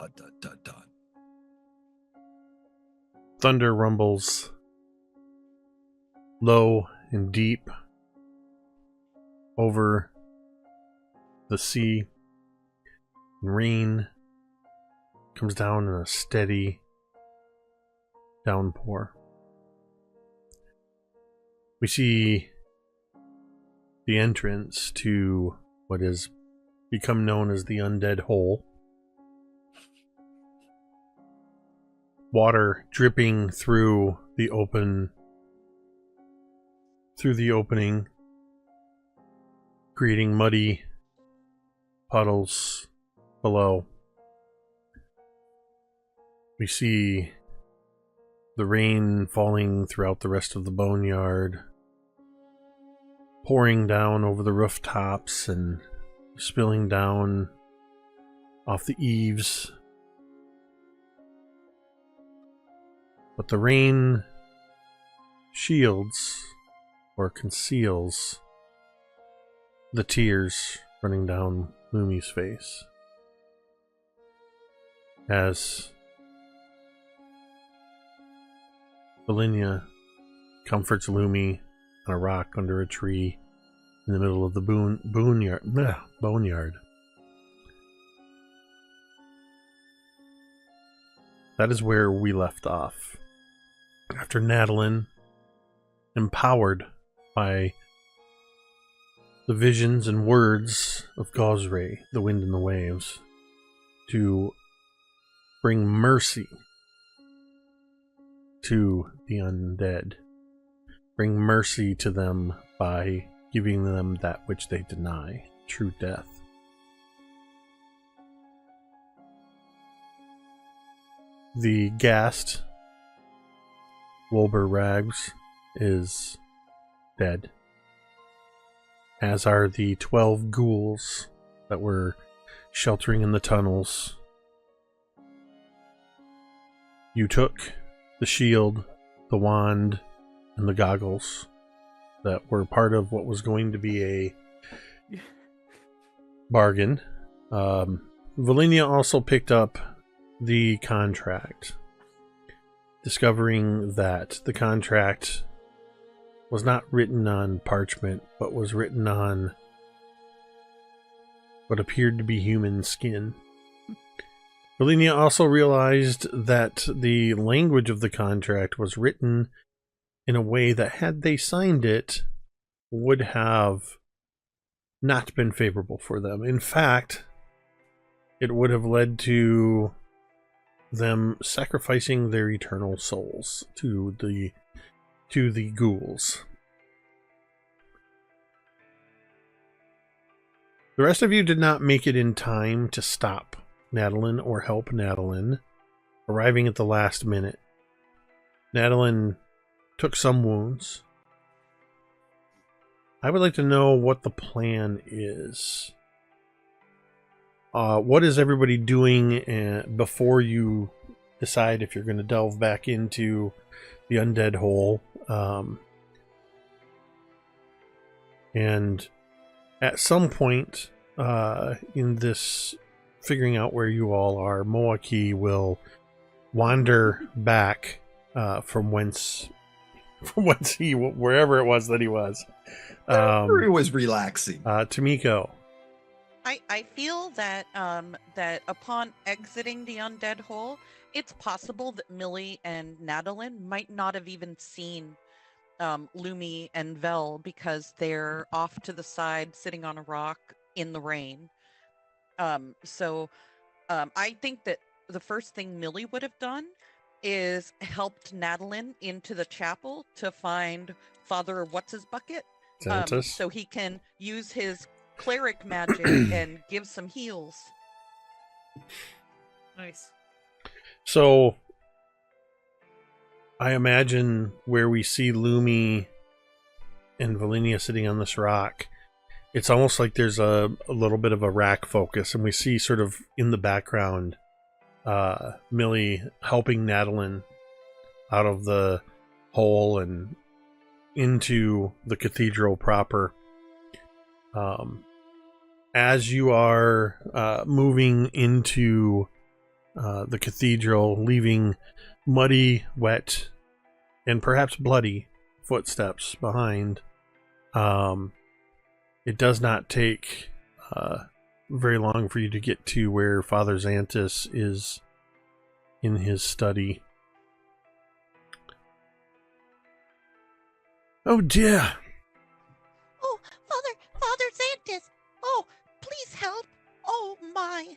dun, dun, dun, dun. Thunder rumbles low and deep over the sea. Rain comes down in a steady downpour. We see the entrance to what has become known as the Undead Hole. Water dripping through the opening, creating muddy puddles below. We see the rain falling throughout the rest of the boneyard, pouring down over the rooftops and spilling down off the eaves. But the rain shields or conceals the tears running down Lumi's face as Velynia comforts Lumi on a rock under a tree in the middle of the boneyard. That is where we left off. After Natalin, empowered by the visions and words of Gosray, the wind and the waves, to bring mercy to the undead. Bring mercy to them by giving them that which they deny, true death. The Ghast, Wolber Rags, is dead, as are the 12 ghouls that were sheltering in the tunnels. You took the shield, the wand, and the goggles that were part of what was going to be a bargain. Velynia also picked up the contract, discovering that the contract was not written on parchment, but was written on what appeared to be human skin. Velynia also realized that the language of the contract was written in a way that, had they signed it, would have not been favorable for them. In fact, it would have led to them sacrificing their eternal souls to the ghouls. The rest of you did not make it in time to stop Natalin or help Natalin, arriving at the last minute. Natalin took some wounds. I would like to know what the plan is. What is everybody doing before you decide if you're going to delve back into the Undead Hole? And at some point in this figuring out where you all are, Moa'Kee will wander back from whence he, wherever it was that he was. He was relaxing. Tamiko. I feel that that upon exiting the Undead Hole, it's possible that Millie and Natalin might not have even seen Lumi and Vel, because they're off to the side sitting on a rock in the rain. So I think that the first thing Millie would have done is helped Natalin into the chapel to find Father What's-His-Bucket, so he can use his cleric magic and give some heals. Nice. So I imagine where we see Lumi and Velynia sitting on this rock, it's almost like there's a little bit of a rack focus, and we see sort of in the background Millie helping Natalin out of the hole and into the cathedral proper. As you are moving into the cathedral, leaving muddy, wet, and perhaps bloody footsteps behind. It does not take very long for you to get to where Father Xantus is in his study. Oh dear! Oh, Father Xantus! Oh, please help! Oh my!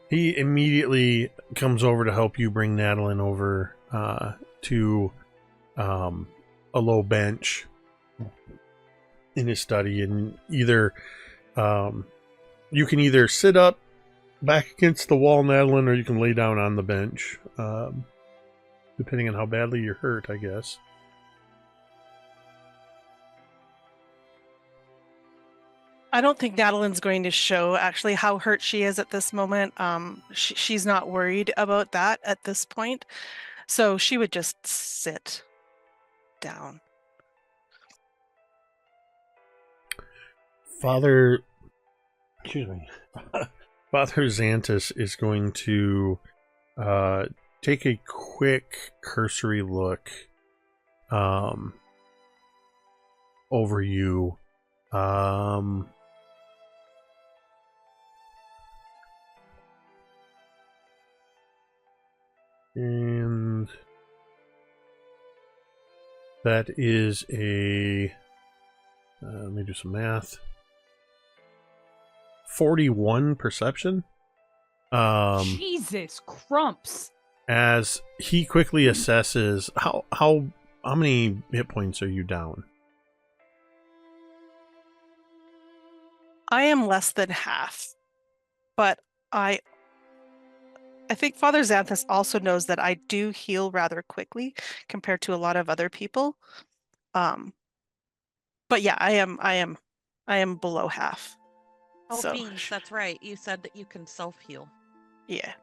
He immediately comes over to help you bring Natalin over to a low bench in his study, and either you can either sit up back against the wall, Natalin, or you can lay down on the bench, depending on how badly you're hurt, I guess. I don't think Natalin's going to show actually how hurt she is at this moment. She's not worried about that at this point, so she would just sit down. Father Xantus is going to take a quick cursory look over you. And that is a let me do some math. 41 perception. Jesus crumps. As he quickly assesses how many hit points are you down? I am less than half, but I think Father Xanthus also knows that I do heal rather quickly compared to a lot of other people. But yeah, I am below half. Oh, So, Beans, that's right. You said that you can self-heal. yeah.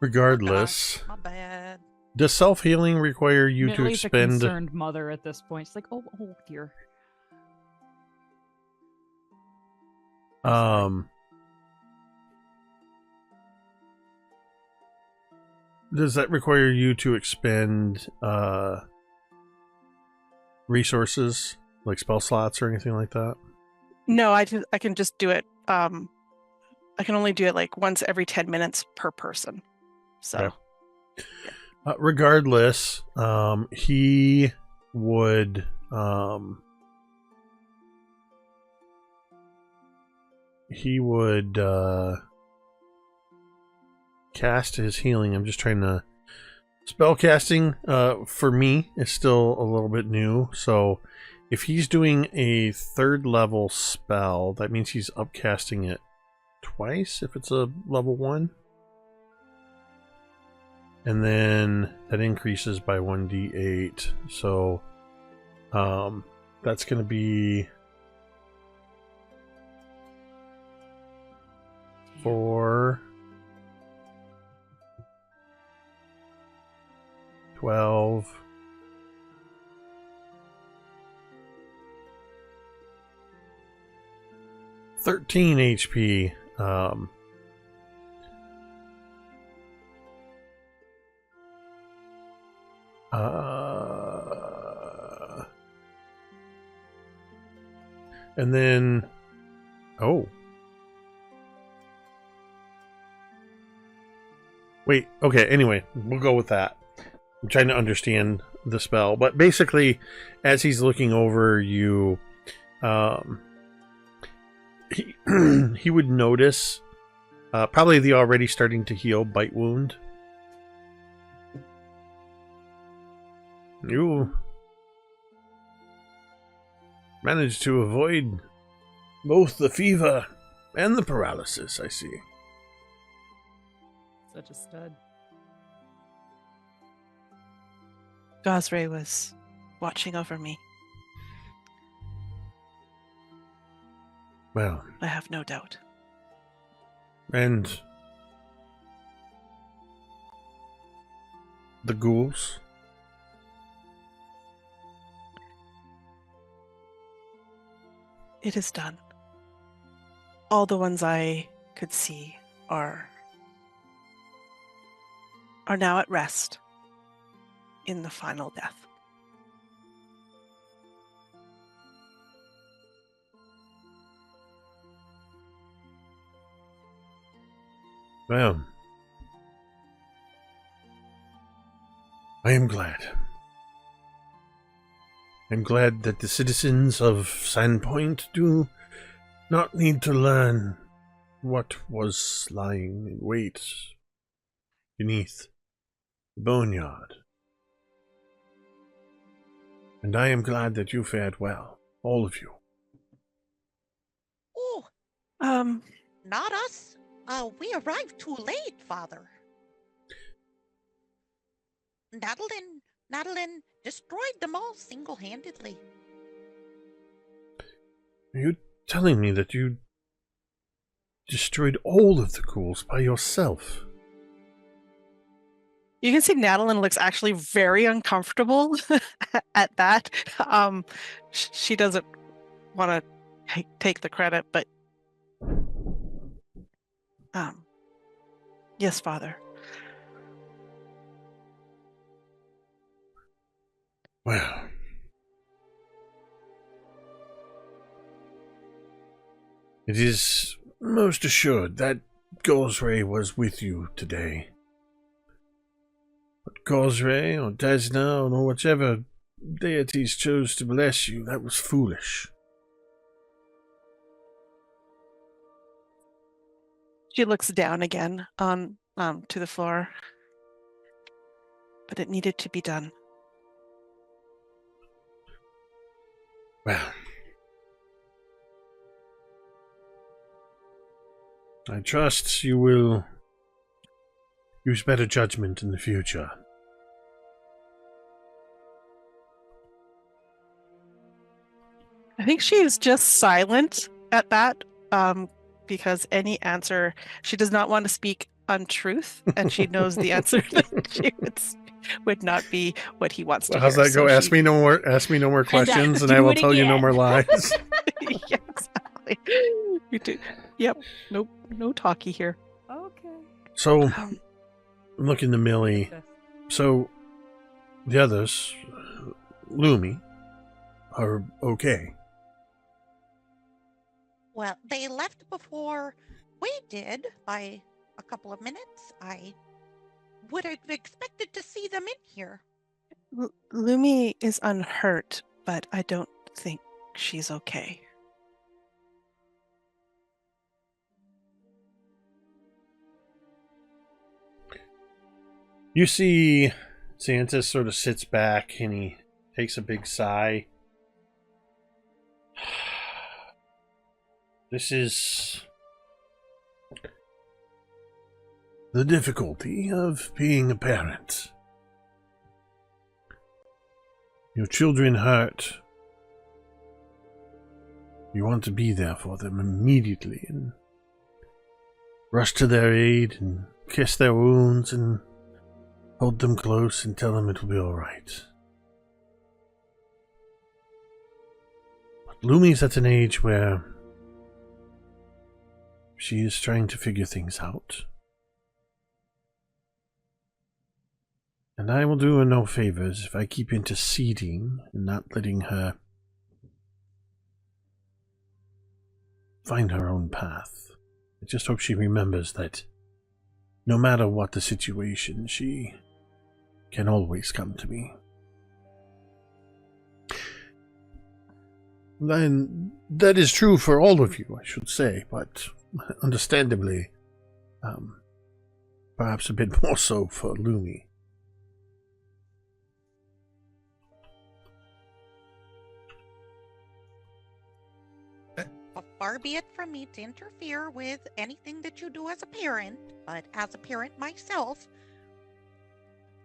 Regardless, Oh, my bad. does self-healing require you to Millie's expend? a concerned mother at this point. She's like, oh dear. Does that require you to expend resources like spell slots or anything like that? No, I can just do it. I can only do it like once every 10 minutes per person. So, okay. Regardless, he would cast his healing. I'm just trying to spell casting for me is still a little bit new, so if he's doing a 3rd level spell, that means he's upcasting it twice if it's a level 1. And then that increases by 1d8. So that's going to be 4, 12, 13 HP. And then, wait, okay, anyway, we'll go with that. I'm trying to understand the spell, but basically, as he's looking over you, he would notice probably the already starting to heal bite wound. You managed to avoid both the fever and the paralysis, I see. Such a stud. Gosray was watching over me. Well, I have no doubt. and the ghouls? It is done. All the ones I could see are now at rest in the final death. Well, I am glad. I'm glad that the citizens of Sandpoint do not need to learn what was lying in wait beneath the boneyard. And I am glad that you fared well, all of you. Oh, not us. We arrived too late, Father. Natalin destroyed them all single-handedly. Are you telling me that you destroyed all of the ghouls by yourself? You can see Natalin looks actually very uncomfortable at that. She doesn't want to take the credit, but yes, Father. Well, it is most assured that Gosray was with you today. But Gosray or Desna or whichever deities chose to bless you, that was foolish. She looks down again on to the floor. But it needed to be done. Well, I trust you will use better judgment in the future. I think she is just silent at that, because any answer, she does not want to speak untruth, and she knows the answer that she would not be what he wants to How's hear. that go? So Ask me no more questions, and I do will it tell you no again. more lies. Yeah, exactly. You do. Yep. Nope. No talkie here. Okay. So, Um, I'm looking to Millie. So, the others, Lumi, are okay. Well, they left before we did by a couple of minutes. I would have expected to see them in here. Lumi is unhurt, but I don't think she's okay. You see, Santa sort of sits back and he takes a big sigh. This is the difficulty of being a parent. Your children hurt. You want to be there for them immediately and rush to their aid and kiss their wounds and hold them close and tell them it will be all right. But Lumi's at an age where she is trying to figure things out. And I will do her no favors if I keep interceding and not letting her find her own path. I just hope she remembers that no matter what the situation, she can always come to me. And that is true for all of you, I should say, but understandably, perhaps a bit more so for Lumi. Far be it from me to interfere with anything that you do as a parent, but as a parent myself,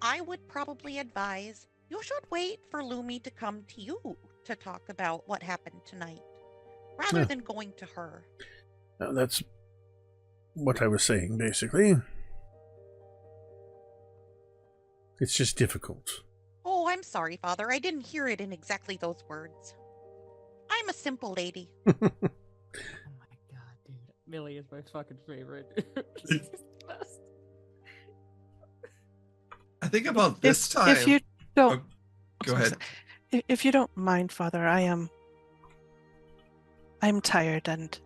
I would probably advise you should wait for Lumi to come to you to talk about what happened tonight, rather than going to her. That's what I was saying, basically. It's just difficult. Oh, I'm sorry, Father. I didn't hear it in exactly those words. I'm a simple lady. Oh my god, dude. Millie is my fucking favorite. She's the best. I think about this time. If you don't, Go ahead. If you don't mind, Father, I'm tired and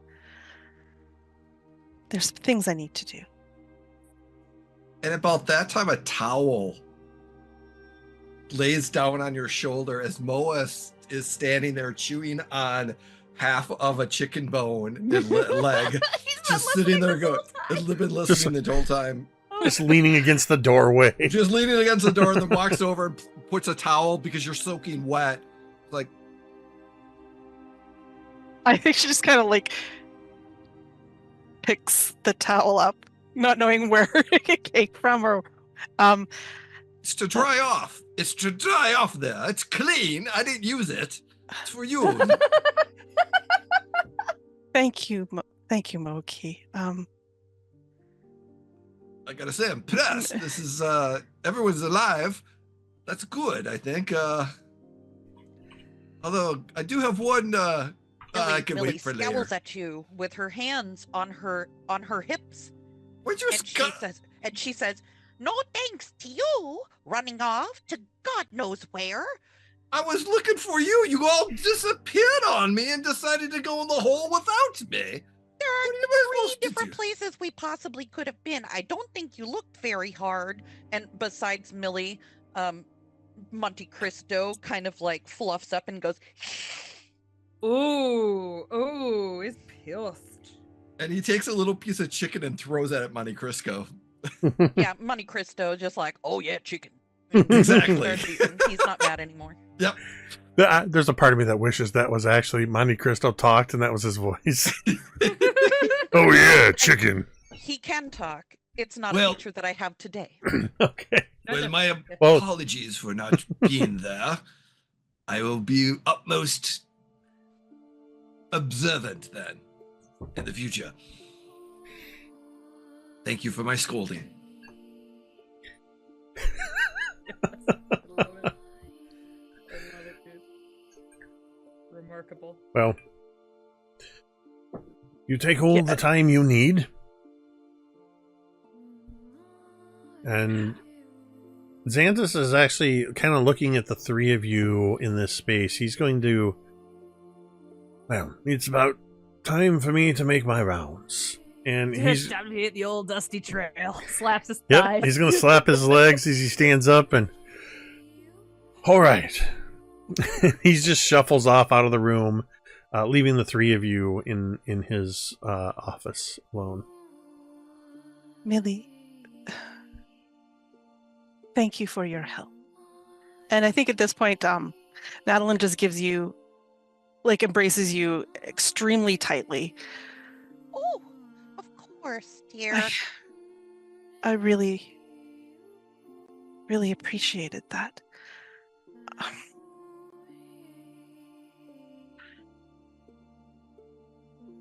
there's things I need to do. And about that time, a towel lays down on your shoulder as Moa is standing there chewing on half of a chicken bone and leg, just sitting there going, "I've been listening the whole time." Just leaning against the doorway. Just leaning against the door, and then walks over and puts a towel because you're soaking wet. Like, I think she just kind of like picks the towel up, not knowing where it came from, or it's to dry off. It's to dry off there. It's clean. I didn't use it. It's for you. Thank you, Moa'Kee. I gotta say, I'm impressed. This is everyone's alive. That's good, I think. Although I do have one. I can Millie wait for scowls later. at you with her hands on her hips, Where'd you and she says, "No thanks to you, running off to God knows where." I was looking for you. You all disappeared on me and decided to go in the hole without me. There What are am I three supposed to different do? places we possibly could have been. I don't think you looked very hard. And besides Millie, Monte Cristo kind of like fluffs up and goes, Ooh, it's pissed. And he takes a little piece of chicken and throws it at Monte Cristo. yeah, Monte Cristo just like, "Oh yeah, chicken." Exactly. Starts eating. He's not mad anymore. Yep. There's a part of me that wishes that was actually Monte Cristo talked and that was his voice. Oh yeah, chicken. He can talk. It's not Well- a feature that I have today. Okay. Well, my Well- apologies for not being there. I will be utmost observant then in the future. Thank you for my scolding. I love it, dude. Remarkable. Well, you take all the time you need. And Xanthus is actually kind of looking at the three of you in this space. He's going to... Well, it's about time for me to make my rounds. And he's... time to hit the old dusty trail. Slaps his Yep, thighs. he's going to slap his legs as he stands up and... All right. He just shuffles off out of the room, leaving the three of you in his office alone. Millie, thank you for your help. And I think at this point, Natalin just gives you, like, embraces you extremely tightly. Oh, of course, dear. I really, really appreciated that.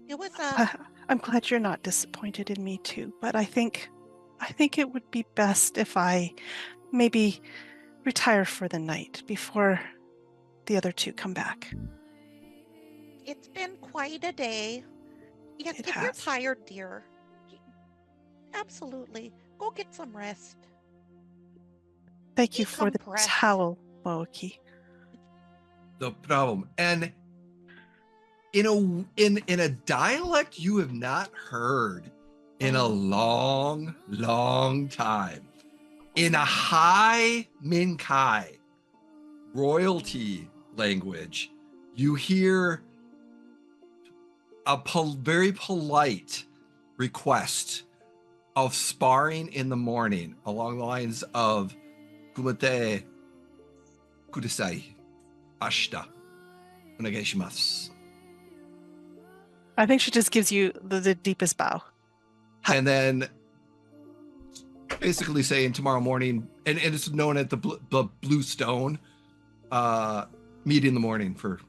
It was I'm glad you're not disappointed in me too, but I think it would be best if I maybe retire for the night before the other two come back. It's been quite a day. Yes, It if you're has. tired, dear, absolutely. Go get some rest. Thank you for the Decompress. towel, Moa'Kee. No problem. And in a dialect you have not heard in a long, long time. In a high Minkai royalty language, you hear a very polite request of sparring in the morning along the lines of Kumate Kudasai Ashita Onegaishimasu. I think she just gives you the deepest bow. And then basically saying tomorrow morning, and it's known at the Blue Stone, meet in the morning for.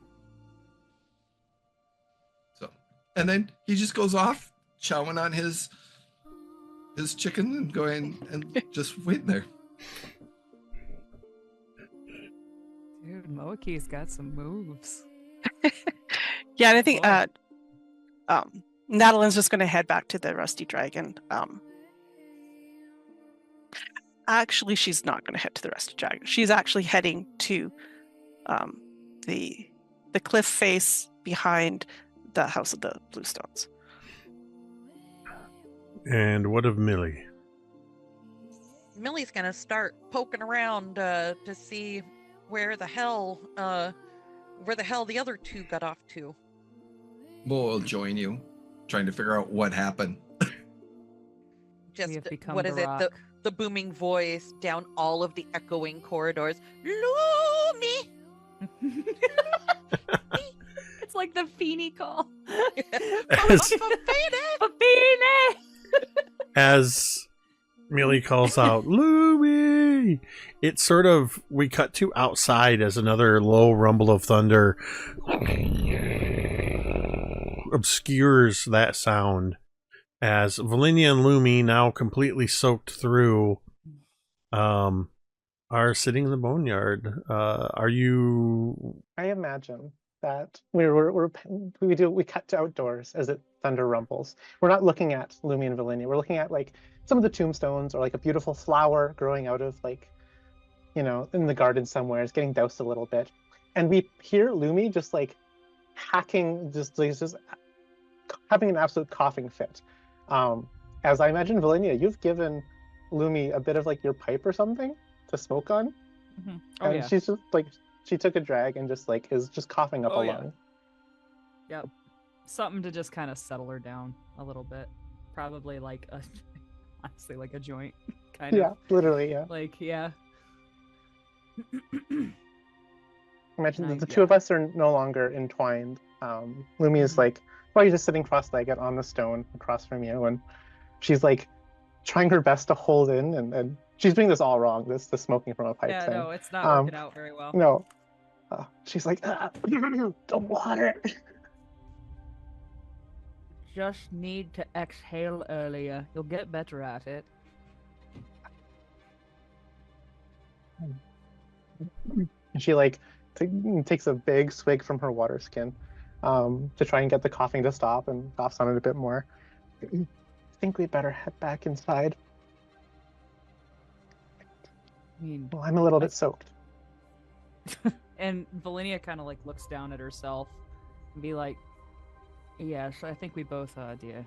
So, and then he just goes off chowing on his chicken and going and just waiting there. Dude, Moa'Kee's got some moves. Yeah, and I think Boy. Natalin's just going to head back to the Rusty Dragon. Actually, she's not going to head to the Rusty Dragon. She's actually heading to the cliff face behind the House of the Bluestones. And what of Millie? Millie's gonna start poking around to see where the hell the other two got off to. We'll join you, trying to figure out what happened. Just have become what the is it? rock. The booming voice down all of the echoing corridors. Lumi! It's like the Feeny call. As, Feeny! as Millie calls out, Lumi! It's sort of, we cut to outside as another low rumble of thunder obscures that sound. As Velynia and Lumi, now completely soaked through, are sitting in the boneyard. Are you... I imagine that we cut to outdoors as it thunder rumbles. We're not looking at Lumi and Velynia. We're looking at like some of the tombstones or like a beautiful flower growing out of like, you know, in the garden somewhere. It's getting doused a little bit, and we hear Lumi just like hacking, just having an absolute coughing fit. As I imagine, Velynia, you've given Lumi a bit of like your pipe or something to smoke on, Oh, and yeah. she's just like, she took a drag and just like is just coughing up Oh, a yeah. lung. Yep. Something to just kind of settle her down a little bit. Probably like honestly, like a joint, kind Yeah, of. literally, yeah. Like, yeah. Imagine the Yeah. two of us are no longer entwined. Lumi is like, well, you're just sitting cross-legged on the stone across from you, and she's like trying her best to hold in, and she's doing this all wrong. This the smoking from a pipe Yeah, thing. no, it's not working out very well. No, she's like, the water. Just need to exhale earlier. You'll get better at it. And she like takes a big swig from her water skin to try and get the coughing to stop, and coughs on it a bit more. I think we better head back inside. I mean, Well, I'm a little bit soaked. and Velynia kind of like looks down at herself and be like, yes, I think we both are, dear.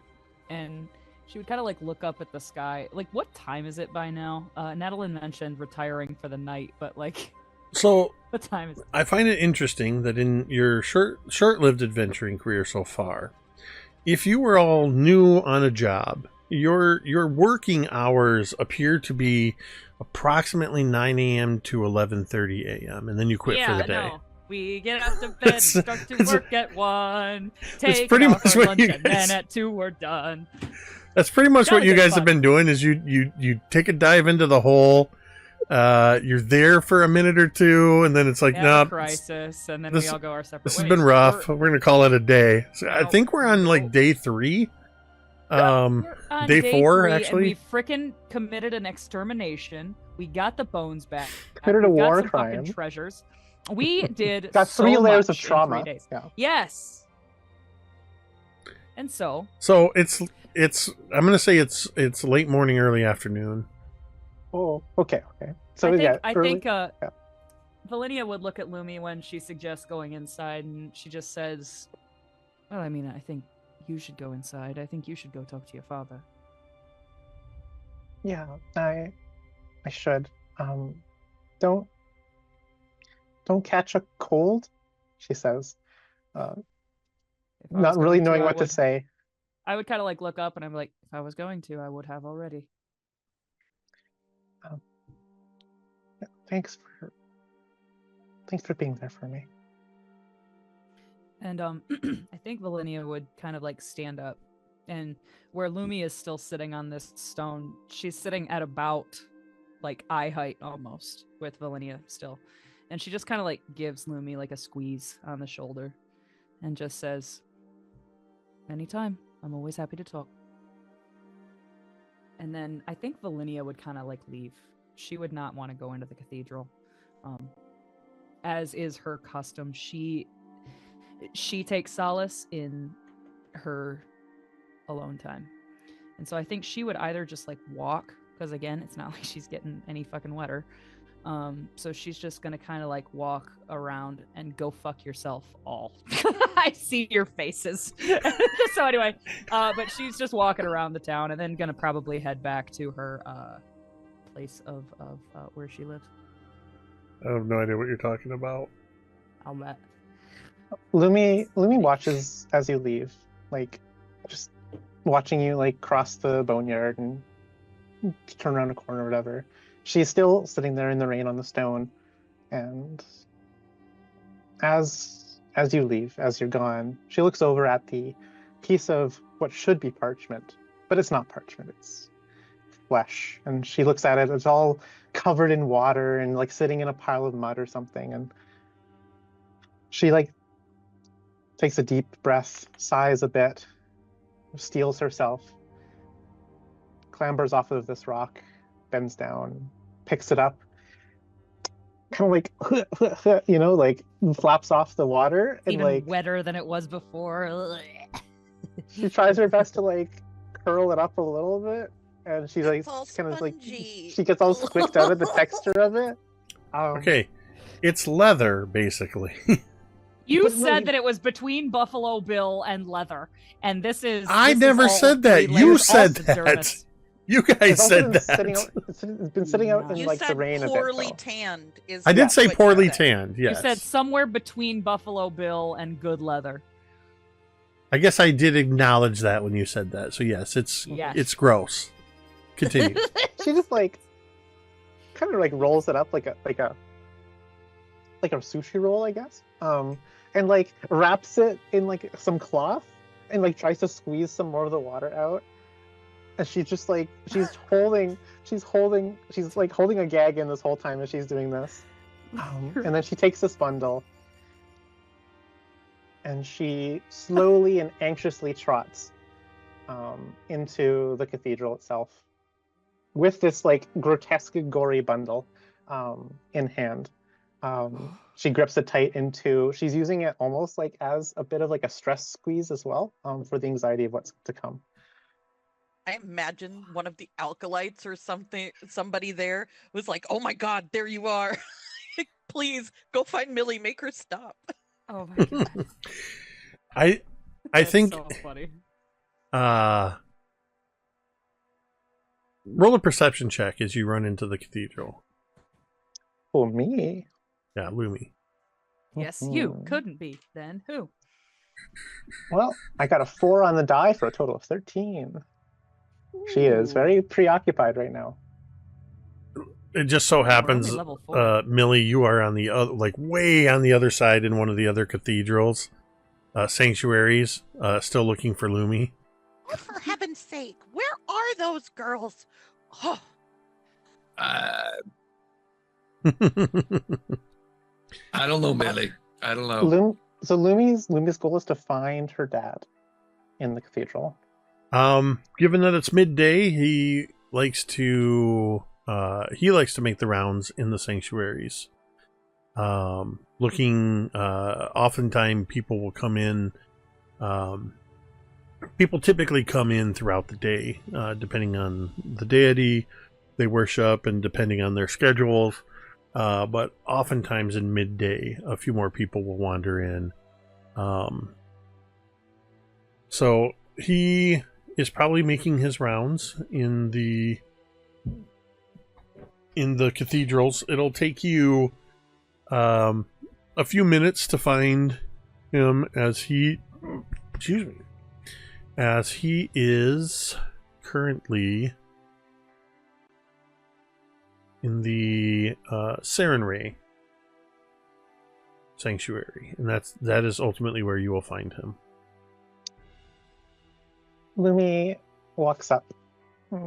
And she would kind of like look up at the sky. Like, what time is it by now? Natalin mentioned retiring for the night, but like, So, what time is it? I find it interesting that in your short-lived adventuring career so far, if you were all new on a job, your working hours appear to be approximately 9 a.m. to 11:30 a.m. and then you quit for the day. No. We get out to bed, start to work at 1, take pretty off much our what lunch, you and guys- then at 2 we're done. That's pretty much That what was you it, guys fun. have been doing. Is you take a dive into the hole, you're there for a minute or two, and then it's like, Yeah, no, crisis, and then this- we all go our separate this ways. has been rough. We're gonna call it a day. So I No, think we're on like no. day 3. We're on day 4 3, actually. and we frickin' committed an extermination. We got the bones back. Committed a we got war some crime. fucking treasures. We did Got so 3 layers of much in 3 trauma. days. Yeah. Yes. And so, So it's I'm gonna say it's late morning, early afternoon. Oh, okay. So I early- think Velynia would look at Lumi when she suggests going inside, and she just says, well, I mean, I think you should go inside. I think you should go talk to your father. Yeah, I should. Don't catch a cold, she says. If I Not was really going knowing I what to would- say. I would kind of like look up, and I'm like, if I was going to, I would have already. Yeah, thanks for being there for me. And I think Velynia would kind of like stand up, and where Lumi is still sitting on this stone, she's sitting at about like eye height almost with Velynia still, and she just kind of like gives Lumi like a squeeze on the shoulder, and just says, "Anytime, I'm always happy to talk." And then I think Velynia would kind of like leave. She would not want to go into the cathedral, as is her custom. She takes solace in her alone time. And so I think she would either just like walk, because again, it's not like she's getting any fucking wetter. So she's just gonna kind of like walk around and go fuck yourself all. I see your faces. So anyway, but she's just walking around the town and then gonna probably head back to her place of where she lives. I have no idea what you're talking about. I'll bet. Lumi watches as you leave, like just watching you like cross the boneyard and turn around a corner or whatever. She's still sitting there in the rain on the stone, and as you leave, as you're gone, she looks over at the piece of what should be parchment, but it's not parchment, it's flesh. And she looks at it, it's all covered in water and like sitting in a pile of mud or something. And she like takes a deep breath, sighs a bit, steels herself, clambers off of this rock, bends down, picks it up, kind of like, you know, like flaps off the water, and Even like wetter than it was before. she tries her best to like curl it up a little bit, and she's like It's all kind of like spongy. she gets all squicked out of the texture of it. Okay, it's leather basically. You But said really- that it was between Buffalo Bill and leather, and this is. I this is never all said that. 3 You layers said of that. dermis. You guys It's also said been that. sitting out, it's been sitting out in You like the said rain a bit. poorly Though. tanned. Is I did say what you poorly said. tanned. Yes. You said somewhere between Buffalo Bill and good leather. I guess I did acknowledge that when you said that. So yes, Yes. it's gross. Continue. She just like kind of like rolls it up like a sushi roll, I guess. And like wraps it in like some cloth and like tries to squeeze some more of the water out. And she's just like she's holding a gag in this whole time as she's doing this. And then she takes this bundle and she slowly and anxiously trots into the cathedral itself with this like grotesque gory bundle in hand. She grips it tight she's using it almost like as a bit of like a stress squeeze as well, for the anxiety of what's to come. I imagine one of the alkalites or somebody there was like, "Oh my God, there you are! Please go find Millie, make her stop." Oh my god. I That's think so funny. roll a perception check as you run into the cathedral. For me. Yeah, Lumi. Yes, you couldn't be. Then who? Well, I got a 4 on the die for a total of 13. She is very preoccupied right now. It just so We're happens, only level 4. Millie, you are on the other, like way on the other side in one of the other cathedrals, sanctuaries, still looking for Lumi. Oh, for heaven's sake, where are those girls? Oh, I don't know, Millie. I don't know. So Lumi's goal is to find her dad in the cathedral. Given that it's midday, he likes to make the rounds in the sanctuaries. Looking, oftentimes people will come in. People typically come in throughout the day, depending on the deity they worship and depending on their schedules. But oftentimes in midday, a few more people will wander in. So he is probably making his rounds in the cathedrals. It'll take you a few minutes to find him as he is currently in the Sarenrae sanctuary, and that is ultimately where you will find him. Lumi walks up.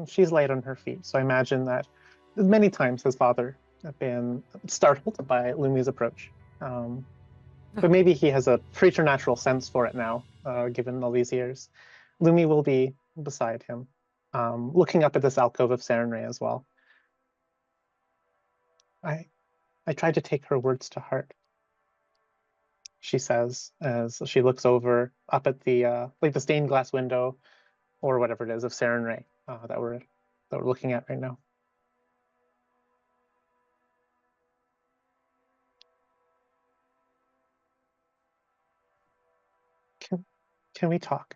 She's light on her feet, so I imagine that many times his father have been startled by Lumi's approach. But maybe he has a preternatural sense for it now, given all these years. Lumi will be beside him, looking up at this alcove of Sarenrae as well. I tried to take her words to heart, she says, as she looks over up at the the stained glass window or whatever it is of Sarenrae that we're looking at right now. Can we talk?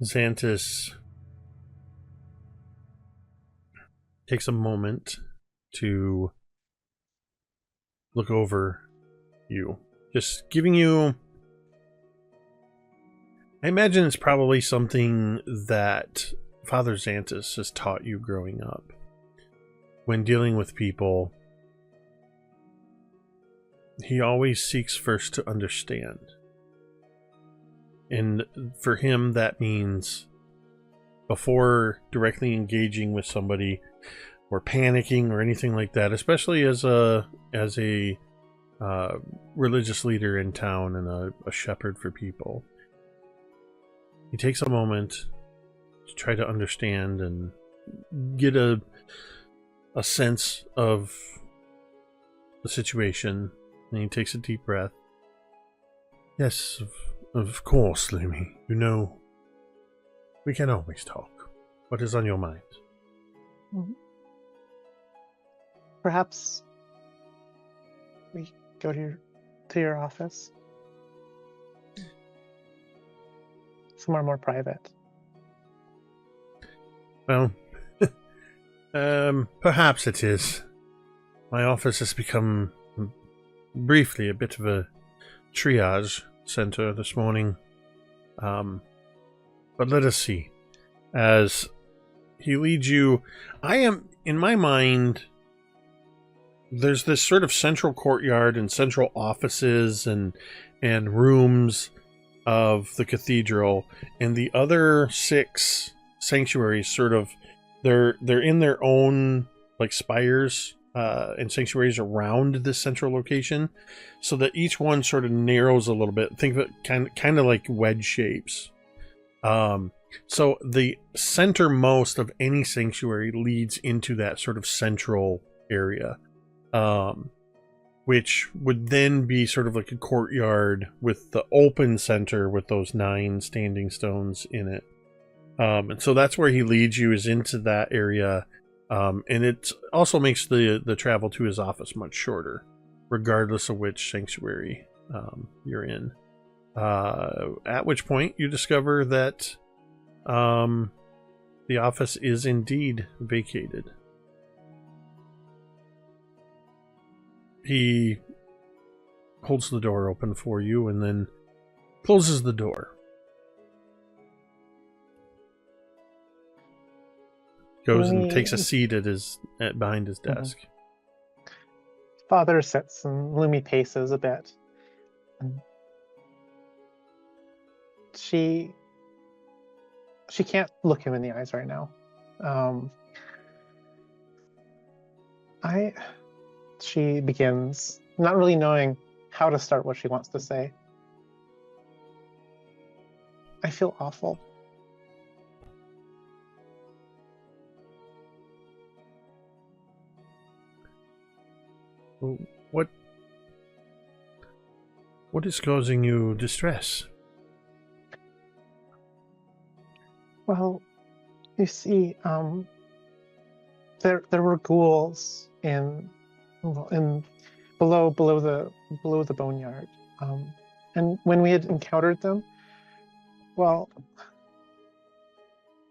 Xantus takes a moment to look over you, just giving you, I imagine it's probably something that Father Xantus has taught you growing up. When dealing with people, he always seeks first to understand. And for him, that means before directly engaging with somebody or panicking or anything like that, especially as a religious leader in town and a shepherd for people, he takes a moment to try to understand and get a sense of the situation. And he takes a deep breath. Yes, of course, Lumi. You know, we can always talk. What is on your mind? Perhaps we go to your office. Somewhere more private. Well, perhaps it is. My office has become briefly a bit of a triage center this morning. But let us see. As he leads you, in my mind, there's this sort of central courtyard and central offices and rooms of the cathedral, and the other 6 sanctuaries sort of they're in their own like spires and sanctuaries around this central location, so that each one sort of narrows a little bit. Think of it kind of like wedge shapes. So the centermost of any sanctuary leads into that sort of central area, which would then be sort of like a courtyard with the open center with those 9 standing stones in it. And so that's where he leads you, is into that area. And it also makes the travel to his office much shorter, regardless of which sanctuary you're in. At which point you discover that the office is indeed vacated. He holds the door open for you and then closes the door. Goes and takes a seat behind his desk. Father sits and Lumi paces a bit. And she can't look him in the eyes right now. She begins not really knowing how to start what she wants to say. I feel awful. What is causing you distress? Well, you see, there were ghouls in below the boneyard, and when we had encountered them, well,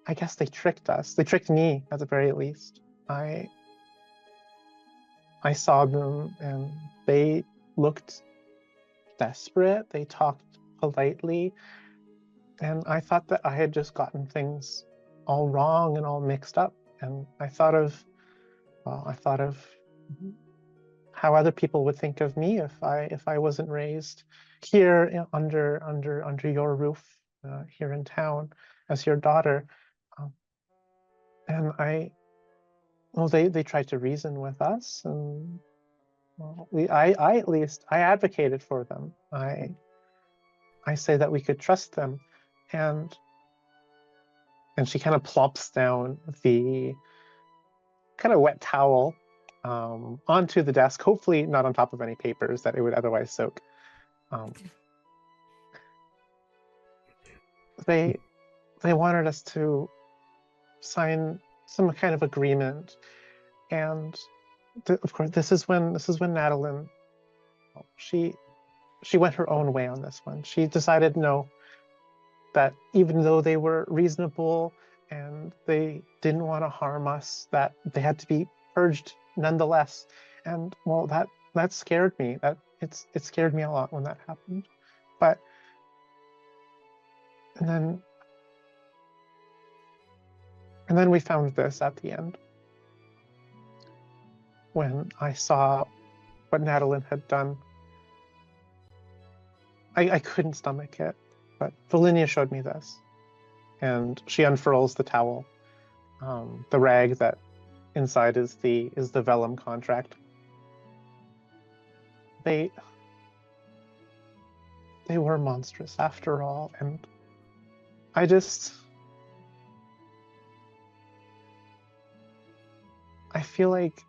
I guess they tricked us. They tricked me, at the very least. I saw them, and they looked desperate. They talked politely, and I thought that I had just gotten things all wrong and all mixed up. And I thought of how other people would think of me if I wasn't raised here under your roof here in town as your daughter. And they tried to reason with us, and I at least advocated for them. I say that we could trust them, and she kind of plops down the kind of wet towel onto the desk, hopefully not on top of any papers that it would otherwise soak. They wanted us to sign some kind of agreement, and of course this is when Natalin, she went her own way on this one. She decided no, that even though they were reasonable and they didn't want to harm us, that they had to be purged nonetheless. And well, that scared me. It scared me a lot when that happened. But and then we found this at the end. When I saw what Natalin had done, I couldn't stomach it. But Velynia showed me this, and she unfurls the towel, the rag that inside is the vellum contract. They were monstrous after all, and I feel like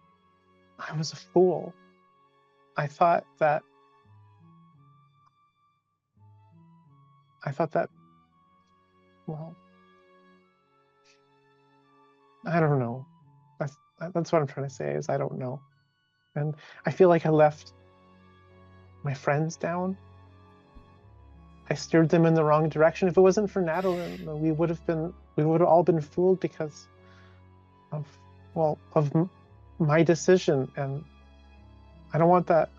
I was a fool. I thought that, well, I don't know. That's what I'm trying to say, is I don't know. And I feel like I left my friends down. I steered them in the wrong direction. If it wasn't for Natalin, we would have all been fooled because of my decision, and I don't want that.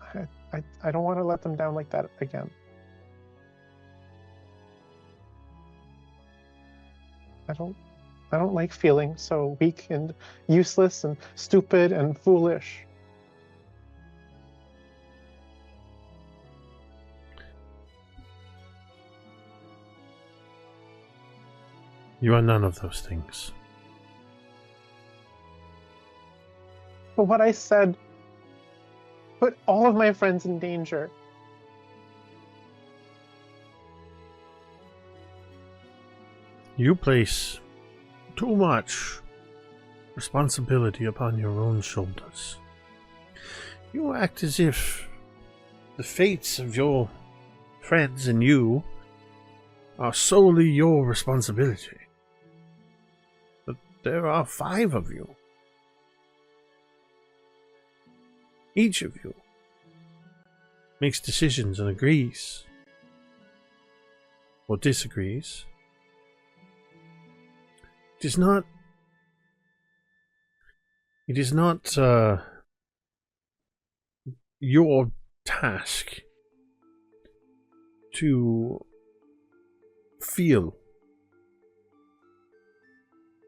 I don't want to let them down like that again. I don't like feeling so weak and useless and stupid and foolish. You are none of those things. But what I said put all of my friends in danger. You place too much responsibility upon your own shoulders. You act as if the fates of your friends and you are solely your responsibility. But there are 5 of you. Each of you makes decisions and agrees or disagrees. It is not your task to feel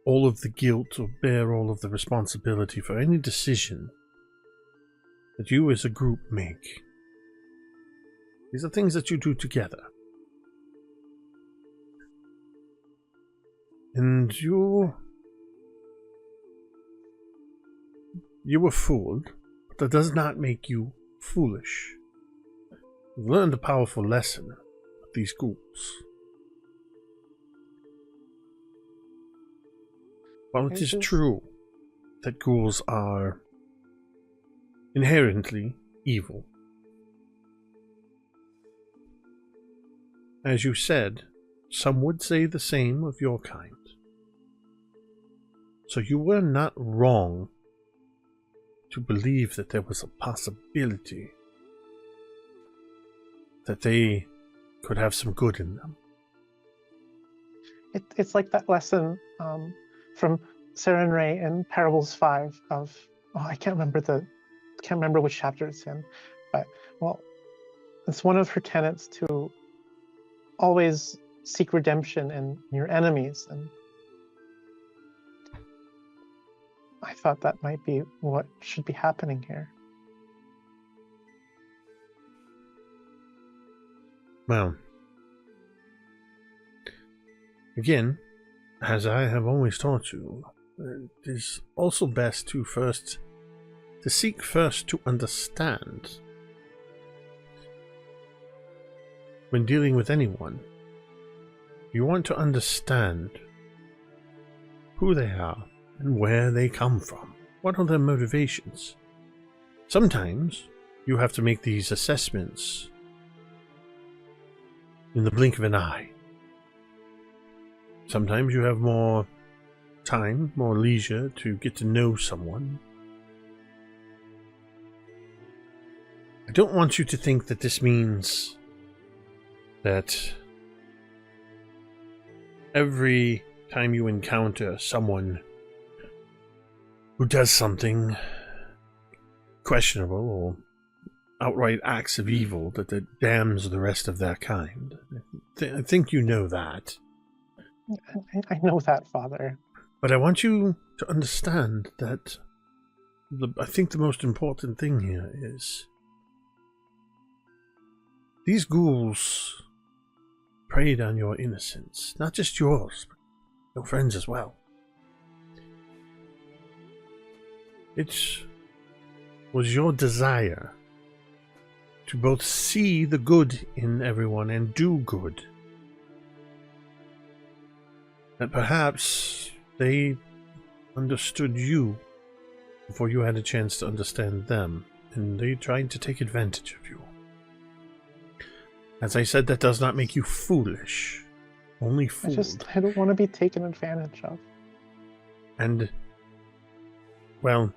all of the guilt or bear all of the responsibility for any decision that you as a group make. These are things that you do together. And you were fooled, but that does not make you foolish. You've learned a powerful lesson with these ghouls. While it is true that ghouls are inherently evil, as you said, some would say the same of your kind. So you were not wrong to believe that there was a possibility that they could have some good in them. It's like that lesson from Seren Ray in Parables 5 of, I can't remember which chapter it's in, but it's one of her tenets to always seek redemption in your enemies, and I thought that might be what should be happening here. Well, again, as I have always taught you, it is also best to seek first to understand. When dealing with anyone, you want to understand who they are and where they come from. What are their motivations? Sometimes you have to make these assessments in the blink of an eye. Sometimes you have more time, more leisure to get to know someone. I don't want you to think that this means that every time you encounter someone who does something questionable or outright acts of evil, that damns the rest of their kind. I think you know that. I know that, Father. But I want you to understand that I think the most important thing here is these ghouls preyed on your innocence, not just yours, but your friends as well. It was your desire to both see the good in everyone and do good. That perhaps they understood you before you had a chance to understand them, and they tried to take advantage of you. As I said, that does not make you foolish, only fooled. I don't want to be taken advantage of. And, well,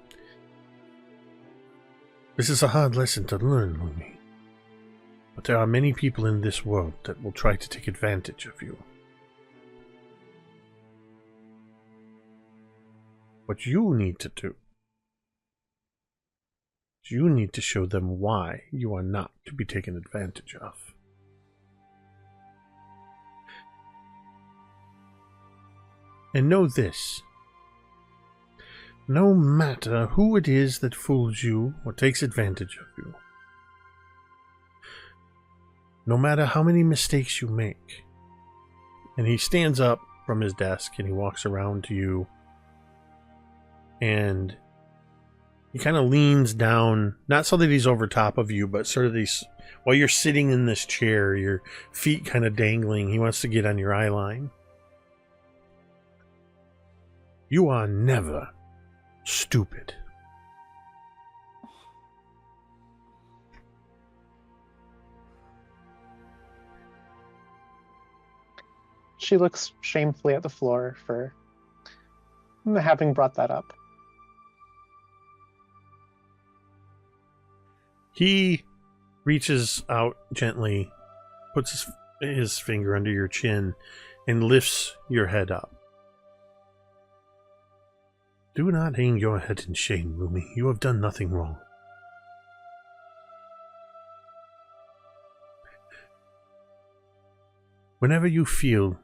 this is a hard lesson to learn, Lumi. But there are many people in this world that will try to take advantage of you. What you need to do is you need to show them why you are not to be taken advantage of. And know this: no matter who it is that fools you or takes advantage of you, no matter how many mistakes you make, and he stands up from his desk and he walks around to you, and he kind of leans down, not so that he's over top of you, but sort of these, while you're sitting in this chair, your feet kind of dangling, he wants to get on your eye line. You are never stupid. She looks shamefully at the floor for having brought that up. He reaches out gently, puts his finger under your chin, and lifts your head up. Do not hang your head in shame, Lumi. You have done nothing wrong. Whenever you feel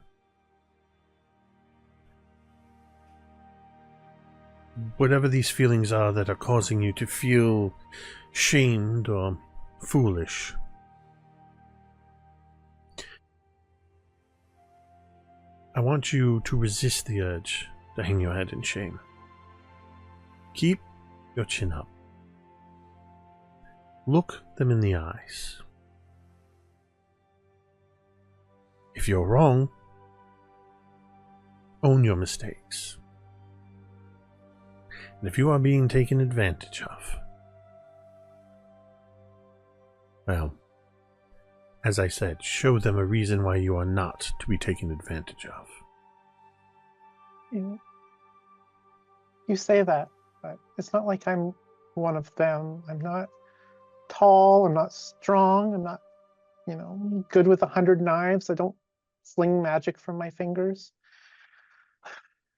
whatever these feelings are that are causing you to feel shamed or foolish, I want you to resist the urge to hang your head in shame. Keep your chin up. Look them in the eyes. If you're wrong, own your mistakes. And if you are being taken advantage of, well, as I said, show them a reason why you are not to be taken advantage of. You say that, but it's not like I'm one of them. I'm not tall, I'm not strong, I'm not, good with 100 knives. I don't sling magic from my fingers.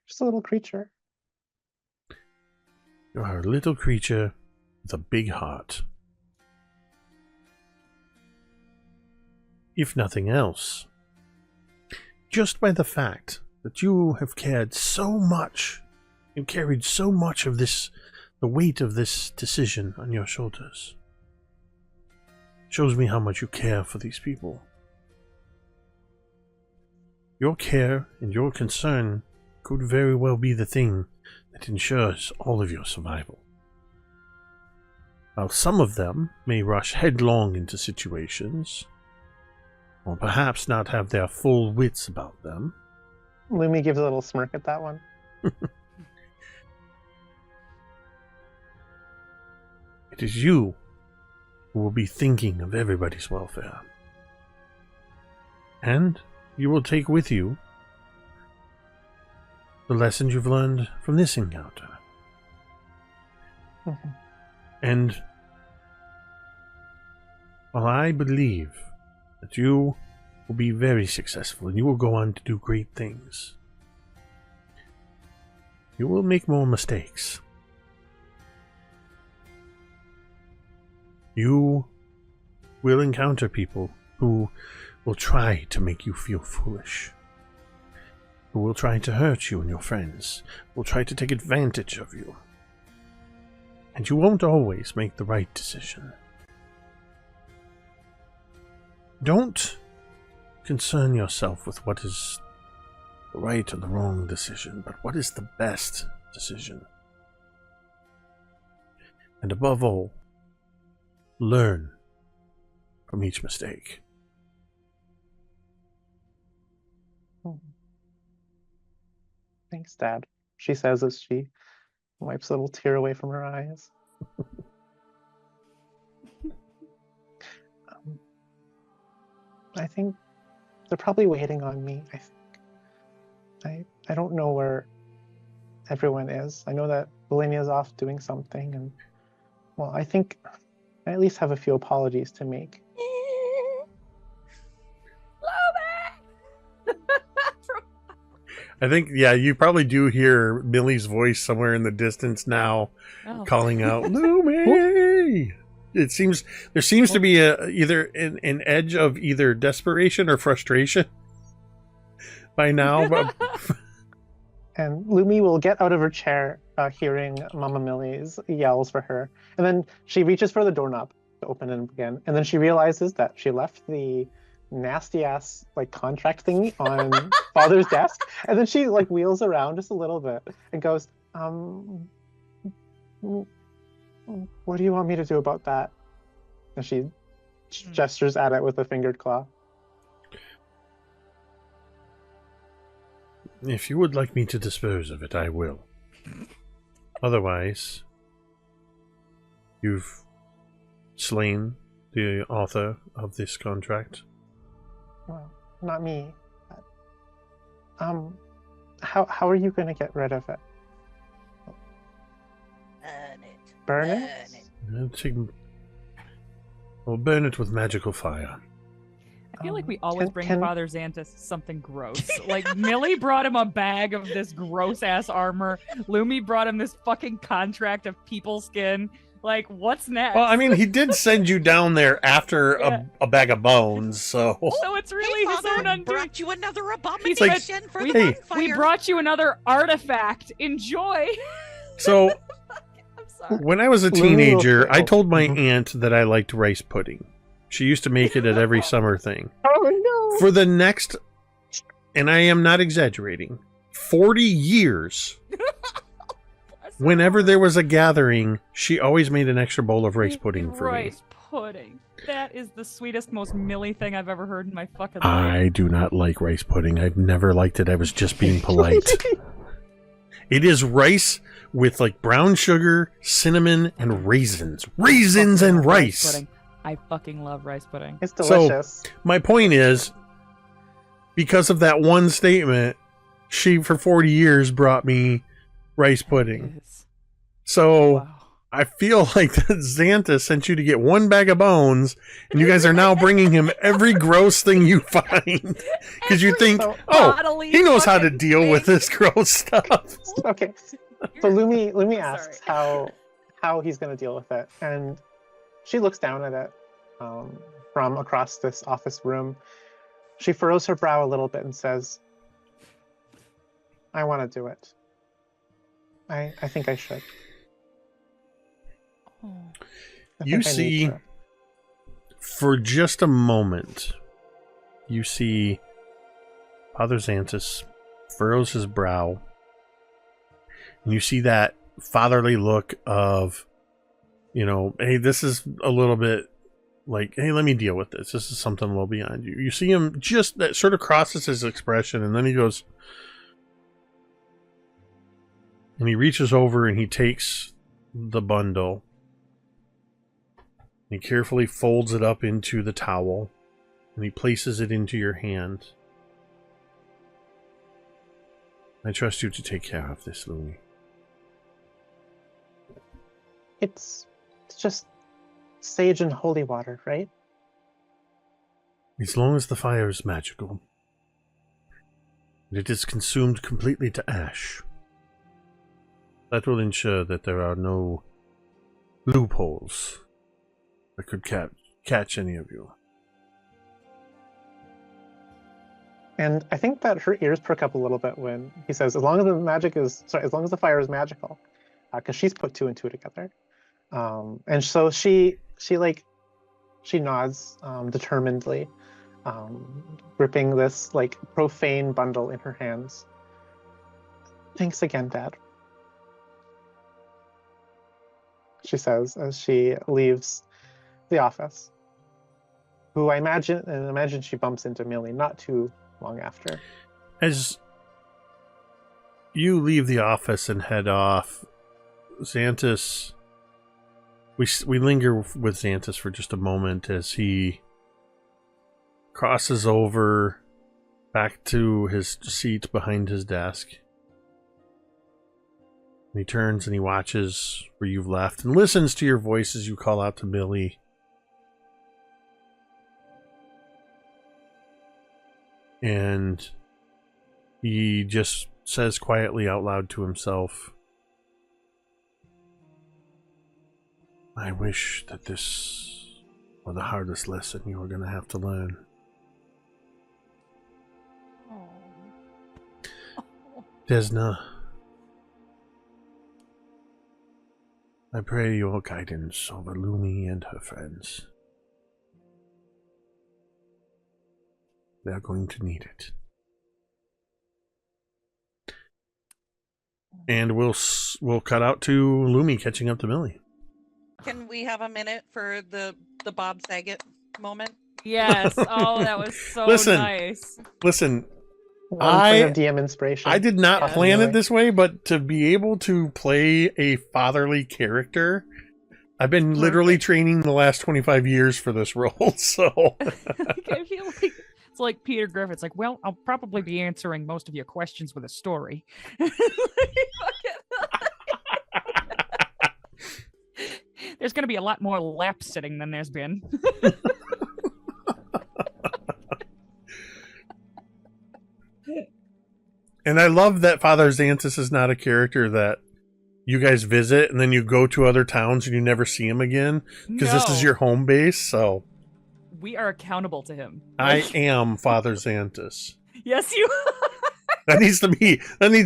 Just a little creature. You are a little creature with a big heart. If nothing else, just by the fact that you have cared so much, you carried so much of this, the weight of this decision on your shoulders, shows me how much you care for these people. Your care and your concern could very well be the thing that ensures all of your survival. While some of them may rush headlong into situations, or perhaps not have their full wits about them. Lumi gives a little smirk at that one. It it is you who will be thinking of everybody's welfare. And you will take with you the lessons you've learned from this encounter. Mhm. And while I believe that you will be very successful and you will go on to do great things, you will make more mistakes. You will encounter people who will try to make you feel foolish, who will try to hurt you and your friends, will try to take advantage of you. And you won't always make the right decision. Don't concern yourself with what is the right or the wrong decision, but what is the best decision. And above all, learn from each mistake. Thanks, Dad, she says as she wipes a little tear away from her eyes. I think they're probably waiting on me. I don't know where everyone is. I know that Velynia's off doing something, and well, I think I at least have a few apologies to make. I think, yeah, you probably do hear Millie's voice somewhere in the distance now, calling out, Lumi! There seems to be either an edge of either desperation or frustration by now. But And Lumi will get out of her chair, hearing Mama Millie's yells for her. And then she reaches for the doorknob to open it again. And then she realizes that she left the nasty ass contract thingy on Father's desk. And then she wheels around just a little bit and goes, what do you want me to do about that? And she gestures at it with a fingered claw. If you would like me to dispose of it, I will. Otherwise, you've slain the author of this contract. Well, not me. How are you going to get rid of it? Burn it? We'll burn it with magical fire. I feel like we always bring Father Xantus something gross. Millie brought him a bag of this gross-ass armor. Lumi brought him this fucking contract of people skin. What's next? Well, I mean, he did send you down there after a bag of bones, so... So it's really his own undoing. Brought you another abomination for the bonfire. We brought you another artifact. Enjoy! So, I'm sorry. When I was a teenager, I told my aunt that I liked rice pudding. She used to make it at every summer thing. Oh, no! For the next, and I am not exaggerating, 40 years, whenever there was a gathering, she always made an extra bowl of rice pudding for me. Rice pudding. That is the sweetest, most Millie thing I've ever heard in my fucking life. I do not like rice pudding. I've never liked it. I was just being polite. It is rice with brown sugar, cinnamon, and raisins. Raisins and rice. Pudding. I fucking love rice pudding. It's delicious. So, my point is, because of that one statement, she, for 40 years, brought me rice pudding. So, wow. I feel like that Xantus sent you to get one bag of bones, and you guys are now bringing him every gross thing you find. Because you think, he knows how to deal with this gross stuff. Okay. So Lumi asks how he's going to deal with it. And she looks down at it from across this office room. She furrows her brow a little bit and says, I want to do it. I think I should. You see, for just a moment, you see Father Xantus furrows his brow, and you see that fatherly look of, hey, this is a little bit hey, let me deal with this. This is something a little beyond you. You see him just, that sort of crosses his expression, and then he goes, and he reaches over and he takes the bundle, He carefully folds it up into the towel, and he places it into your hand. I trust you to take care of this, Lumi. It's just sage and holy water, right? As long as the fire is magical, and it is consumed completely to ash, that will ensure that there are no loopholes that could catch any of you. And I think that her ears perk up a little bit when he says, as long as the fire is magical, because she's put two and two together. And so she nods determinedly, gripping this like profane bundle in her hands. Thanks again, Dad, she says as she leaves the office. Who I imagine she bumps into Millie not too long after. As you leave the office and head off, Xantus, we linger with Xantus for just a moment as he crosses over back to his seat behind his desk. And he turns and he watches where you've left and listens to your voice as you call out to Millie. And he just says quietly out loud to himself, I wish that this were the hardest lesson you were going to have to learn. Desna, I pray your guidance over Lumi and her friends. They're going to need it. And we'll cut out to Lumi catching up to Millie. Can we have a minute for the Bob Saget moment? Yes. Oh, that was so nice. Listen, One point of DM inspiration. I did not Yes. plan it this way, but to be able to play a fatherly character, I've been literally training the last 25 years for this role, so... I feel like it's like Peter Griffith's like, well, I'll probably be answering most of your questions with a story. There's going to be a lot more lap sitting than there's been. And I love that Father Xantus is not a character that you guys visit and then you go to other towns and you never see him again, because this is your home base, so... We are accountable to him. I am Father Xantus. Yes, you That needs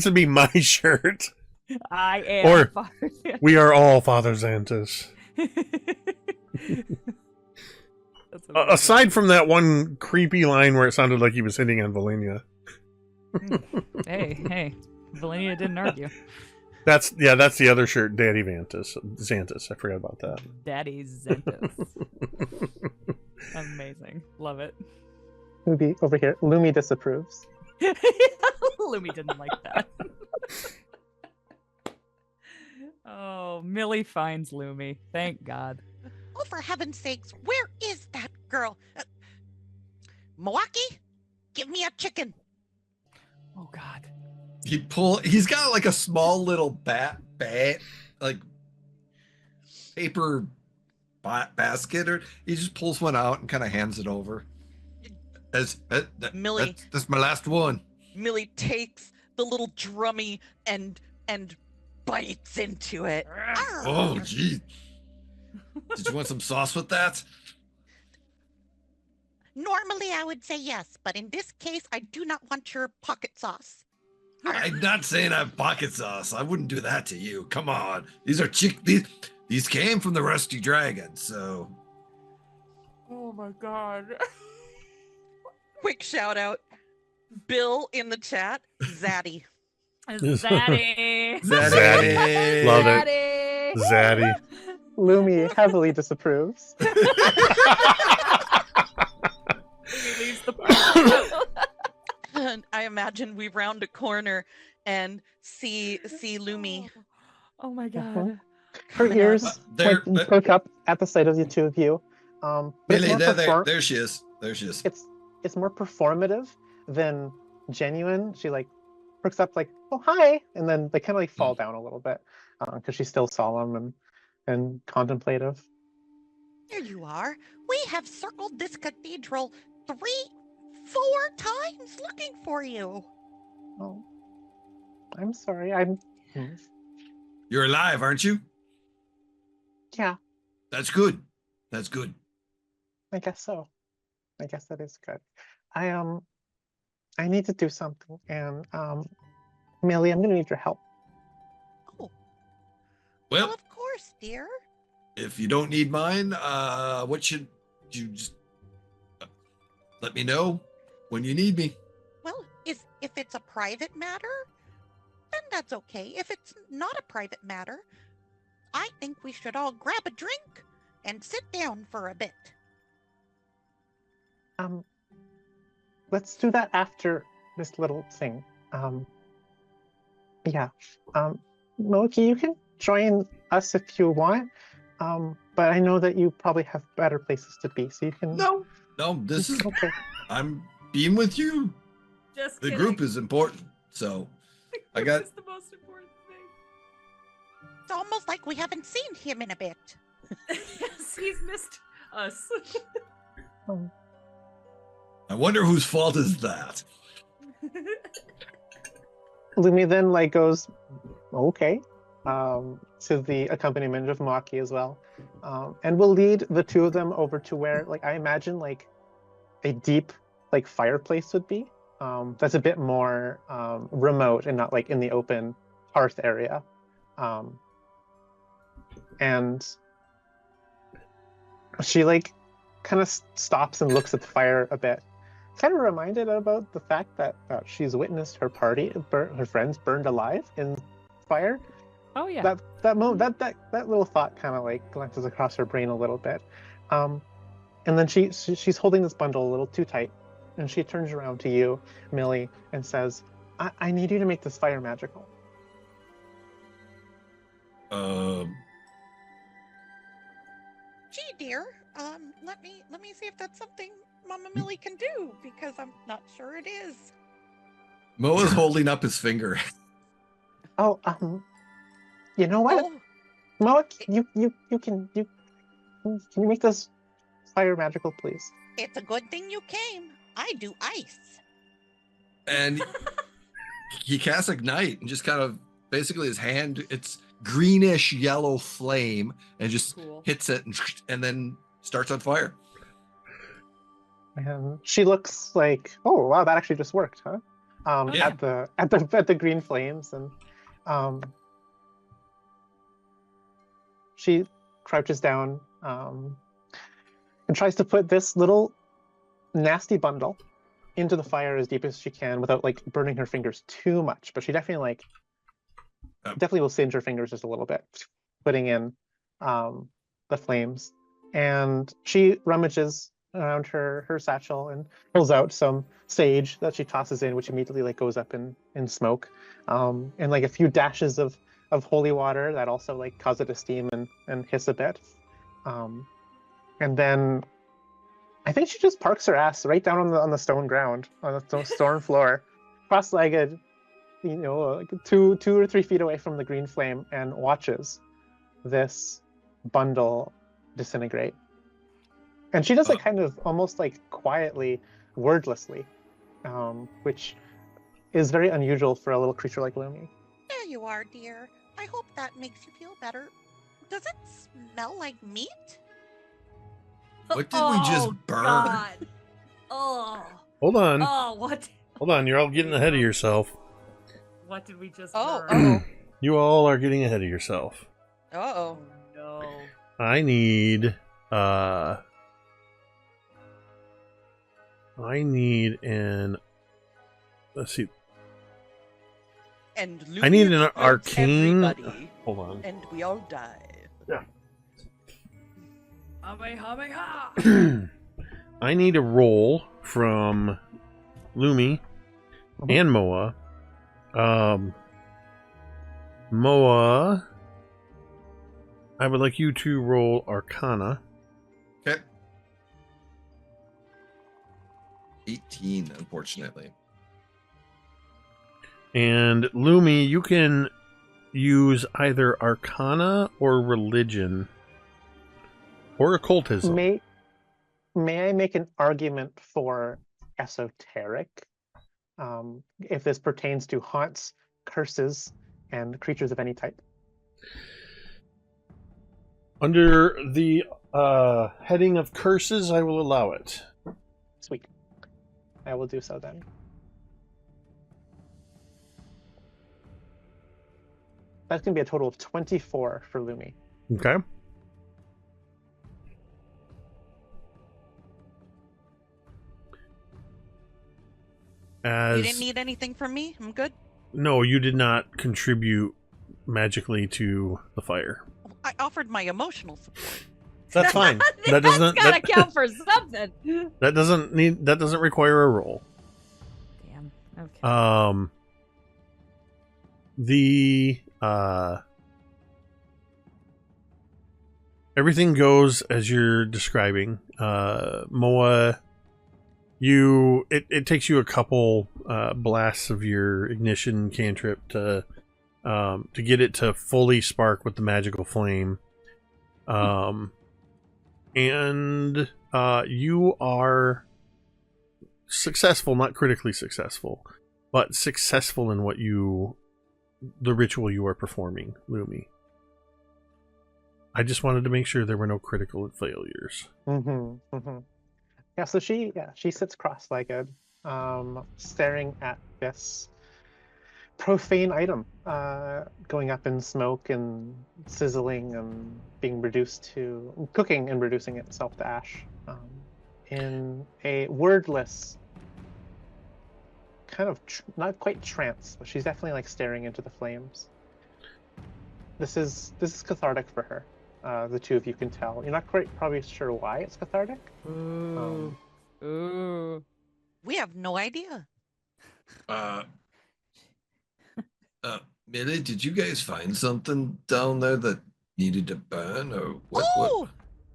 to be my shirt. I am. Or Father Xantus. we are all Father Xantus. That's amazing. Aside from that one creepy line where it sounded like he was hitting on Velynia. Hey, Velynia didn't argue. That's the other shirt, Daddy Xantus. I forgot about that. Daddy Xantus. Amazing. Love it. Lumi over here. Lumi disapproves. Lumi didn't like that. Oh, Millie finds Lumi. Thank God. Oh, for heaven's sakes, where is that girl? Moa'Kee, give me a chicken. Oh God. He's got like a small little bat, like paper basket, or he just pulls one out and kind of hands it over. Millie, that's my last one. Millie takes the little drummy and bites into it. Oh, gee. Did you want some sauce with that? Normally I would say yes, but in this case, I do not want your pocket sauce. I'm not saying I have pocket sauce. I wouldn't do that to you. Come on. These are these came from the Rusty Dragon, so. Oh my God. Quick shout out. Bill in the chat, Zaddy. Zaddy. Zaddy. Love it. Zaddy. Lumi heavily disapproves. He leaves the party. And I imagine we round a corner and see Lumi. Oh my God. Her coming ears up. There, perk up at the sight of the two of you. But it's Millie, more there she is. There she is. it's more performative than genuine. She like perks up like, oh hi, and then they kind of like fall down a little bit because she's still solemn and contemplative. There you are. We have circled this cathedral 3-4 times looking for you. Oh, I'm sorry. I'm You're alive, aren't you? yeah. That's good. That's good. I guess so. I guess that is good. I need to do something, and Millie, I'm gonna need your help. Oh, Well, of course, dear. if you don't need mine, what should you just let me know when you need me? Well, if it's a private matter, then that's okay. If it's not a private matter, I think we should all grab a drink and sit down for a bit. Let's do that after this little thing. Yeah. Moa'Kee, you can join us if you want. But I know that you probably have better places to be, so you can. No, this is Okay. I'm being with you. Just The kidding. group is important, so I got. It's the most important thing. It's almost like we haven't seen him in a bit. Yes, he's missed us. I wonder whose fault is that. Lumi then like goes, okay, to the accompaniment of Moa'Kee as well, and we'll lead the two of them over to where, like, I imagine like a deep like fireplace would be. That's a bit more remote and not like in the open hearth area, and she like kind of stops and looks at the fire a bit, kind of reminded about the fact that she's witnessed her party, her friends burned alive in fire. Oh yeah. That little thought kind of like glances across her brain a little bit, and then she's holding this bundle a little too tight, and she turns around to you, Millie, and says, I need you to make this fire magical." Gee, dear, let me see if that's something Mama Millie can do, because I'm not sure it is. Moa's holding up his finger. Oh, you know what? Oh, Moa'Kee, you can make this fire magical, please? it's a good thing you came. I do ice. And he casts Ignite and just kind of basically his hand, it's greenish yellow flame, and just Cool. hits it and then starts on fire. And she looks like, oh wow, that actually just worked, huh? Yeah. At the green flames, and she crouches down and tries to put this little nasty bundle into the fire as deep as she can without like burning her fingers too much. But she definitely will singe her fingers just a little bit, putting in the flames. And she rummages around her satchel and pulls out some sage that she tosses in, which immediately like goes up in smoke, and like a few dashes of holy water that also like cause it to steam and hiss a bit, and then I think she just parks her ass right down on the stone ground, on the stone floor, cross-legged, like 2 or 3 feet away from the green flame, and watches this bundle disintegrate. And she does it kind of almost like quietly, wordlessly, which is very unusual for a little creature like Lumi. There you are, dear. I hope that makes you feel better. Does it smell like meat? What did we just burn? God. Oh. Hold on. Oh, what? Hold on. You're all getting ahead of yourself. What did we just Oh, burn? You all are getting ahead of yourself. Uh-oh. No. I need an, let's see. And I need Lumi an hurts arcane. everybody, Hold on. and we all die. I need a roll from Lumi and Moa. Moa, I would like you to roll Arcana. Okay. 18, unfortunately. And Lumi, you can use either Arcana or Religion or Occultism. May I make an argument for esoteric? If this pertains to haunts, curses, and creatures of any type. Under the heading of curses, I will allow it. Sweet. I will do so then. That's going to be a total of 24 for Lumi. Okay. You didn't need anything from me? I'm good? No, you did not contribute magically to the fire. I offered my emotional support. That's fine. That doesn't gotta count for something. That doesn't require a roll. Damn. Okay. The everything goes as you're describing. Moa, it takes you a couple blasts of your ignition cantrip to get it to fully spark with the magical flame. And you are successful, not critically successful, but successful in the ritual you are performing, Lumi. I just wanted to make sure there were no critical failures. Yeah, so she sits cross-legged, staring at this profane item, going up in smoke and sizzling and being reduced to cooking and reducing itself to ash, in a wordless kind of not quite trance, but she's definitely like staring into the flames. This is cathartic for her. The two of you can tell. You're not quite probably sure why it's cathartic. Ooh. Ooh. We have no idea. Millie, did you guys find something down there that needed to burn, or what? Oh,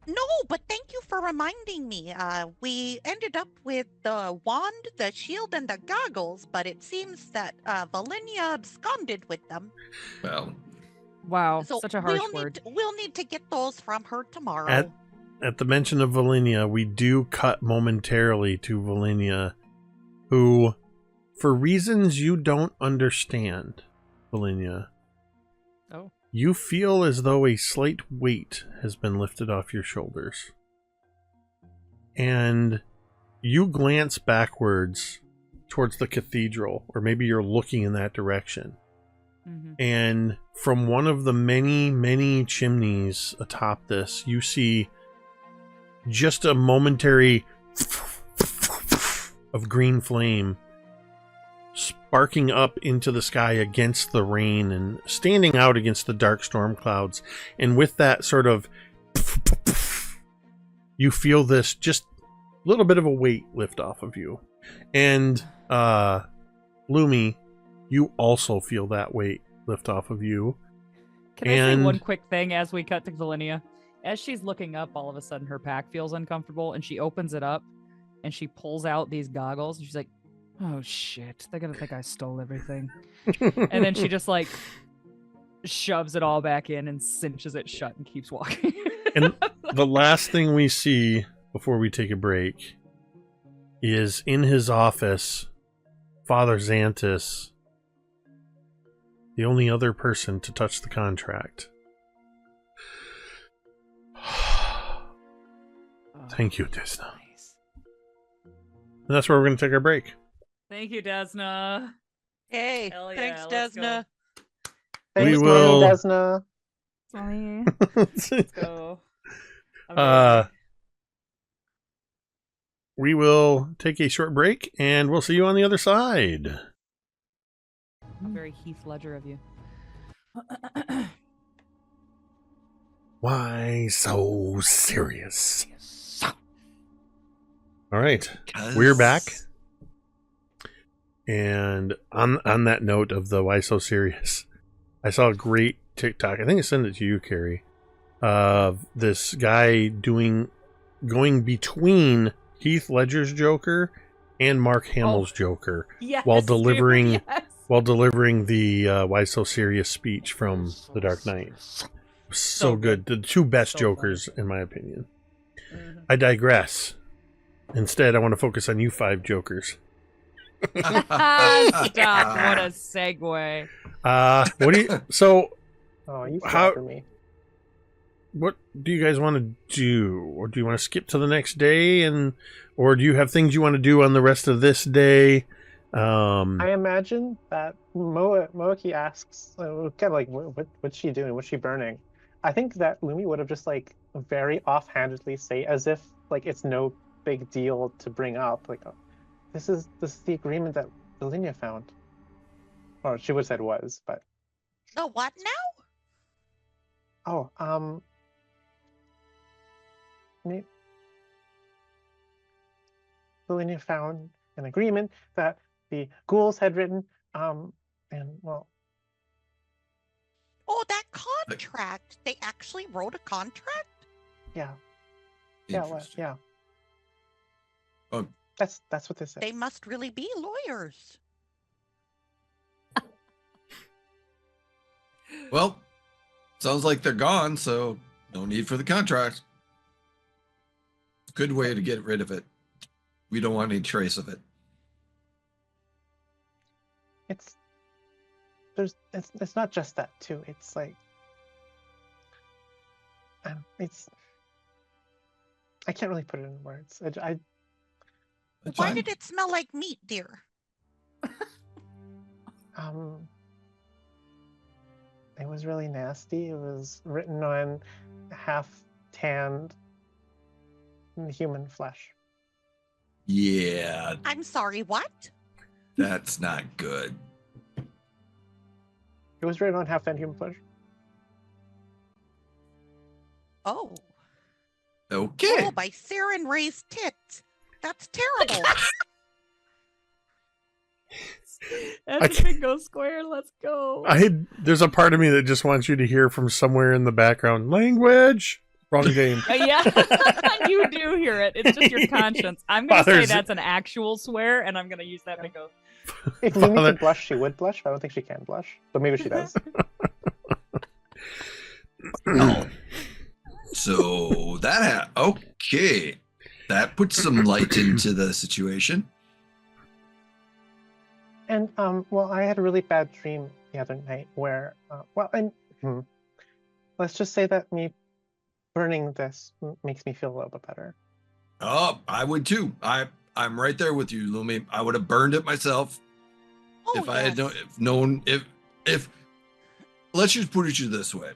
no, but thank you for reminding me. We ended up with the wand, the shield, and the goggles, but it seems that Velynia absconded with them. Well, Wow, So such a harsh we'll word. we'll need to get those from her tomorrow. At the mention of Velynia, we do cut momentarily to Velynia, who, for reasons you don't understand, Velynia, you feel as though a slight weight has been lifted off your shoulders. And you glance backwards towards the cathedral, or maybe you're looking in that direction. Mm-hmm. And from one of the many, many chimneys atop this, you see just a momentary of green flame sparking up into the sky against the rain and standing out against the dark storm clouds. And with that sort of, you feel this just little bit of a weight lift off of you. And Lumi, you also feel that weight lift off of you. Can I say one quick thing as we cut to Velynia? As she's looking up, all of a sudden her pack feels uncomfortable, and she opens it up, and she pulls out these goggles, and she's like, oh shit, they're gonna think I stole everything. And then she just like shoves it all back in and cinches it shut and keeps walking. And the last thing we see before we take a break is in his office, Father Xantus, the only other person to touch the contract. Thank you, Desna. Nice. And that's where we're going to take our break. Thank you, Desna. Hey, Hell yeah, thanks, let's go. Desna. Thanks, We will- Desna. Sorry. Let's go. I'm ready. We will take a short break, and we'll see you on the other side. Very Heath Ledger of you. Why so serious? All right, we're back. And on that note of the why so serious, I saw a great TikTok. I think I sent it to you, Cari, this guy going between Heath Ledger's Joker and Mark Hamill's Joker Yes, while dude, delivering yes. the Why So Serious speech from The Dark Knight. So good. The two best So Jokers, in my opinion. Mhm. I digress. Instead, I want to focus on you 5 Jokers. Stop! What a segue. What do you? So, Oh, you How- flatter me. what do you guys want to do? Or do you want to skip to the next day, or do you have things you want to do on the rest of this day? I imagine that Moa'Kee asks, kind of like, what's she doing? What's she burning? I think that Lumi would have just like very offhandedly say, as if like it's no big deal to bring up, like, oh, this is the agreement that Velynia found. Or she would have said was, but The what now? Velynia found an agreement that the ghouls had written, and well, Oh, that contract. They actually wrote a contract? yeah, yeah, Interesting. yeah. Oh. That's what this is. They must really be lawyers. Well, sounds like they're gone, so no need for the contract. Good way to get rid of it. We don't want any trace of it. It's not just that too. It's like I can't really put it in words. I That's Why fine. did it smell like meat, dear? it was really nasty. It was written on half tanned human flesh. Yeah, I'm sorry, what? that's not good. It was written on half tanned human flesh. Oh. Okay. Oh, by Saren Ray's tits. That's terrible. That's a bingo square. Let's go. There's a part of me that just wants you to hear from somewhere in the background. Language. Wrong game. Yeah, you do hear it. It's just your conscience. I'm going to say Father's- that's an actual swear, and I'm going to use that bingo. If Lumi Father- could blush, she would blush. But I don't think she can blush, but maybe she does. Oh. So okay. That puts some light into the situation. And well, I had a really bad dream the other night where, let's just say that me burning this makes me feel a little bit better. Oh, I would too. I'm right there with you, Lumi. I would have burned it myself Oh, if I had yes. known if let's just put it this way.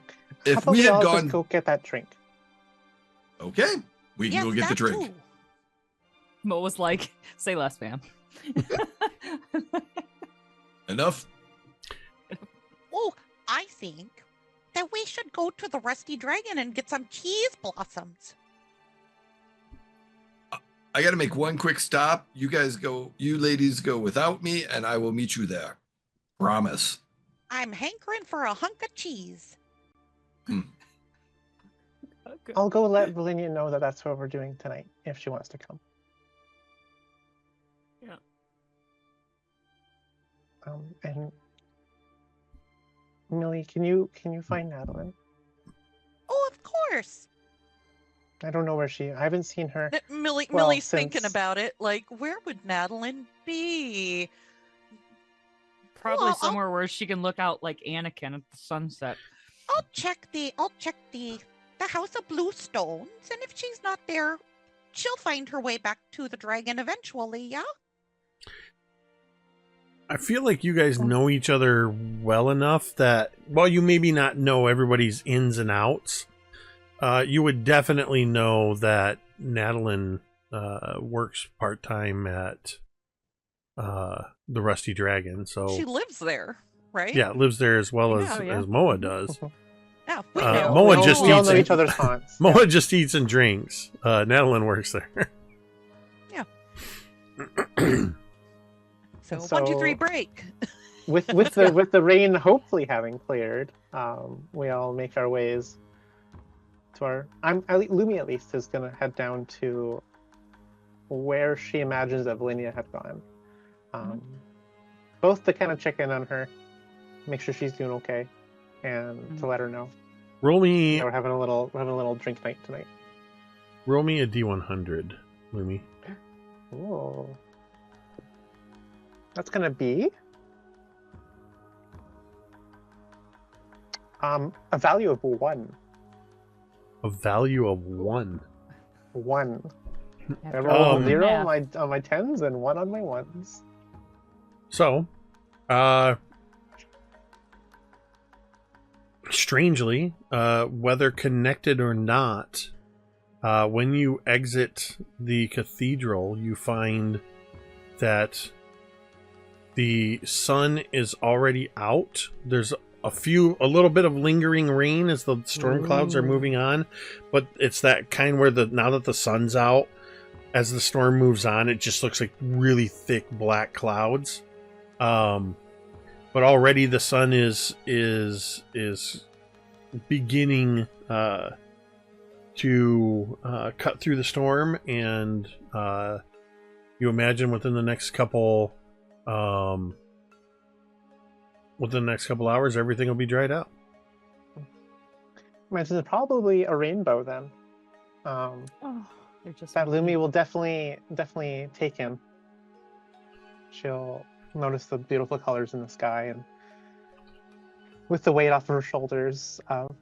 How If about we had all gone just go get that drink. okay, we can Yes, go get the that drink. too. Mo was like, say less, fam. Enough. Oh, I think that we should go to the Rusty Dragon and get some cheese blossoms. I got to make one quick stop. You ladies go without me, and I will meet you there. Promise. I'm hankering for a hunk of cheese. Okay. I'll go let Velynia know that that's what we're doing tonight if she wants to come. Yeah. And Millie, can you find Natalin? Oh, of course. I don't know where I haven't seen her. Millie's thinking since- about it. Like, where would Natalin be? Probably Well, I'll- somewhere where she can look out like Anakin at the sunset. I'll check the House of Blue Stones, and if she's not there, she'll find her way back to the dragon eventually, yeah? I feel like you guys know each other well enough that while you maybe not know everybody's ins and outs, you would definitely know that Natalin works part-time at the Rusty Dragon. So She lives there, right? yeah, lives there as well as, Yeah, yeah. as Moa does. Yeah, we Uh, know. Moa we just all eats know it. each other's haunts. Moa just eats and drinks. Natalin works there. So, So- 1, 2, 3, break. With the rain hopefully having cleared, we all make our ways Lumi at least is gonna head down to where she imagines that Velynia had gone. Both to kind of check in on her, make sure she's doing okay, and to let her know. Roll me. We're having a little drink night tonight. Roll me a D100, Lumi. Ooh. That's gonna be a value of 1. A value of 1. 1. I After roll all the 0 on math. my 10s and 1 on my 1s. So, strangely, whether connected or not, when you exit the cathedral, you find that the sun is already out. There's a little bit of lingering rain as the storm clouds are moving on, but it's that kind where now that the sun's out, as the storm moves on, it just looks like really thick black clouds. But already the sun is beginning to cut through the storm, and you imagine within the next couple hours, everything will be dried out. Imagine it's probably a rainbow then. They're just That Lumi will definitely take in. She'll notice the beautiful colors in the sky, and with the weight off of her shoulders of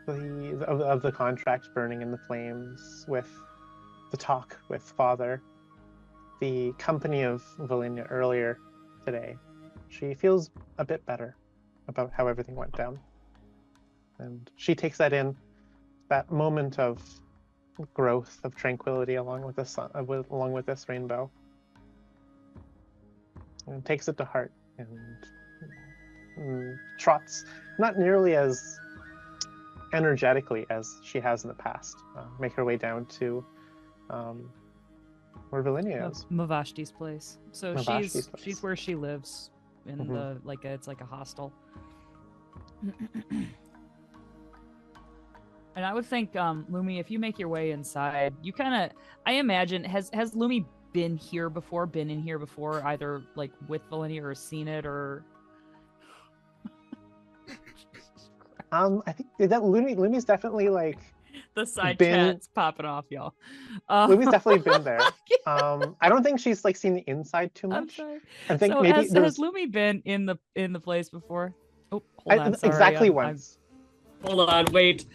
the contract burning in the flames, with the talk with Father, the company of Velynia earlier today, she feels a bit better about how everything went down. And she takes that in, that moment of growth, of tranquility along with the sun, along with this rainbow, and takes it to heart, and trots not nearly as energetically as she has in the past, make her way down to where Velynia is. Mavashti's place. So Mavashti's place. she's where she lives in the it's like a hostel. And I would think, Lumi, if you make your way inside, you kind of, I imagine, has Lumi been in here before, either like with Velynia or seen it, or? I think that Lumi's definitely like The side been- chat's popping off, y'all. Lumi's definitely been there. I don't think she's like seen the inside too I'm much. sorry. I think So maybe has Lumi been in the place before? Oh, hold on. Sorry, exactly I'm- once. Hold on, wait.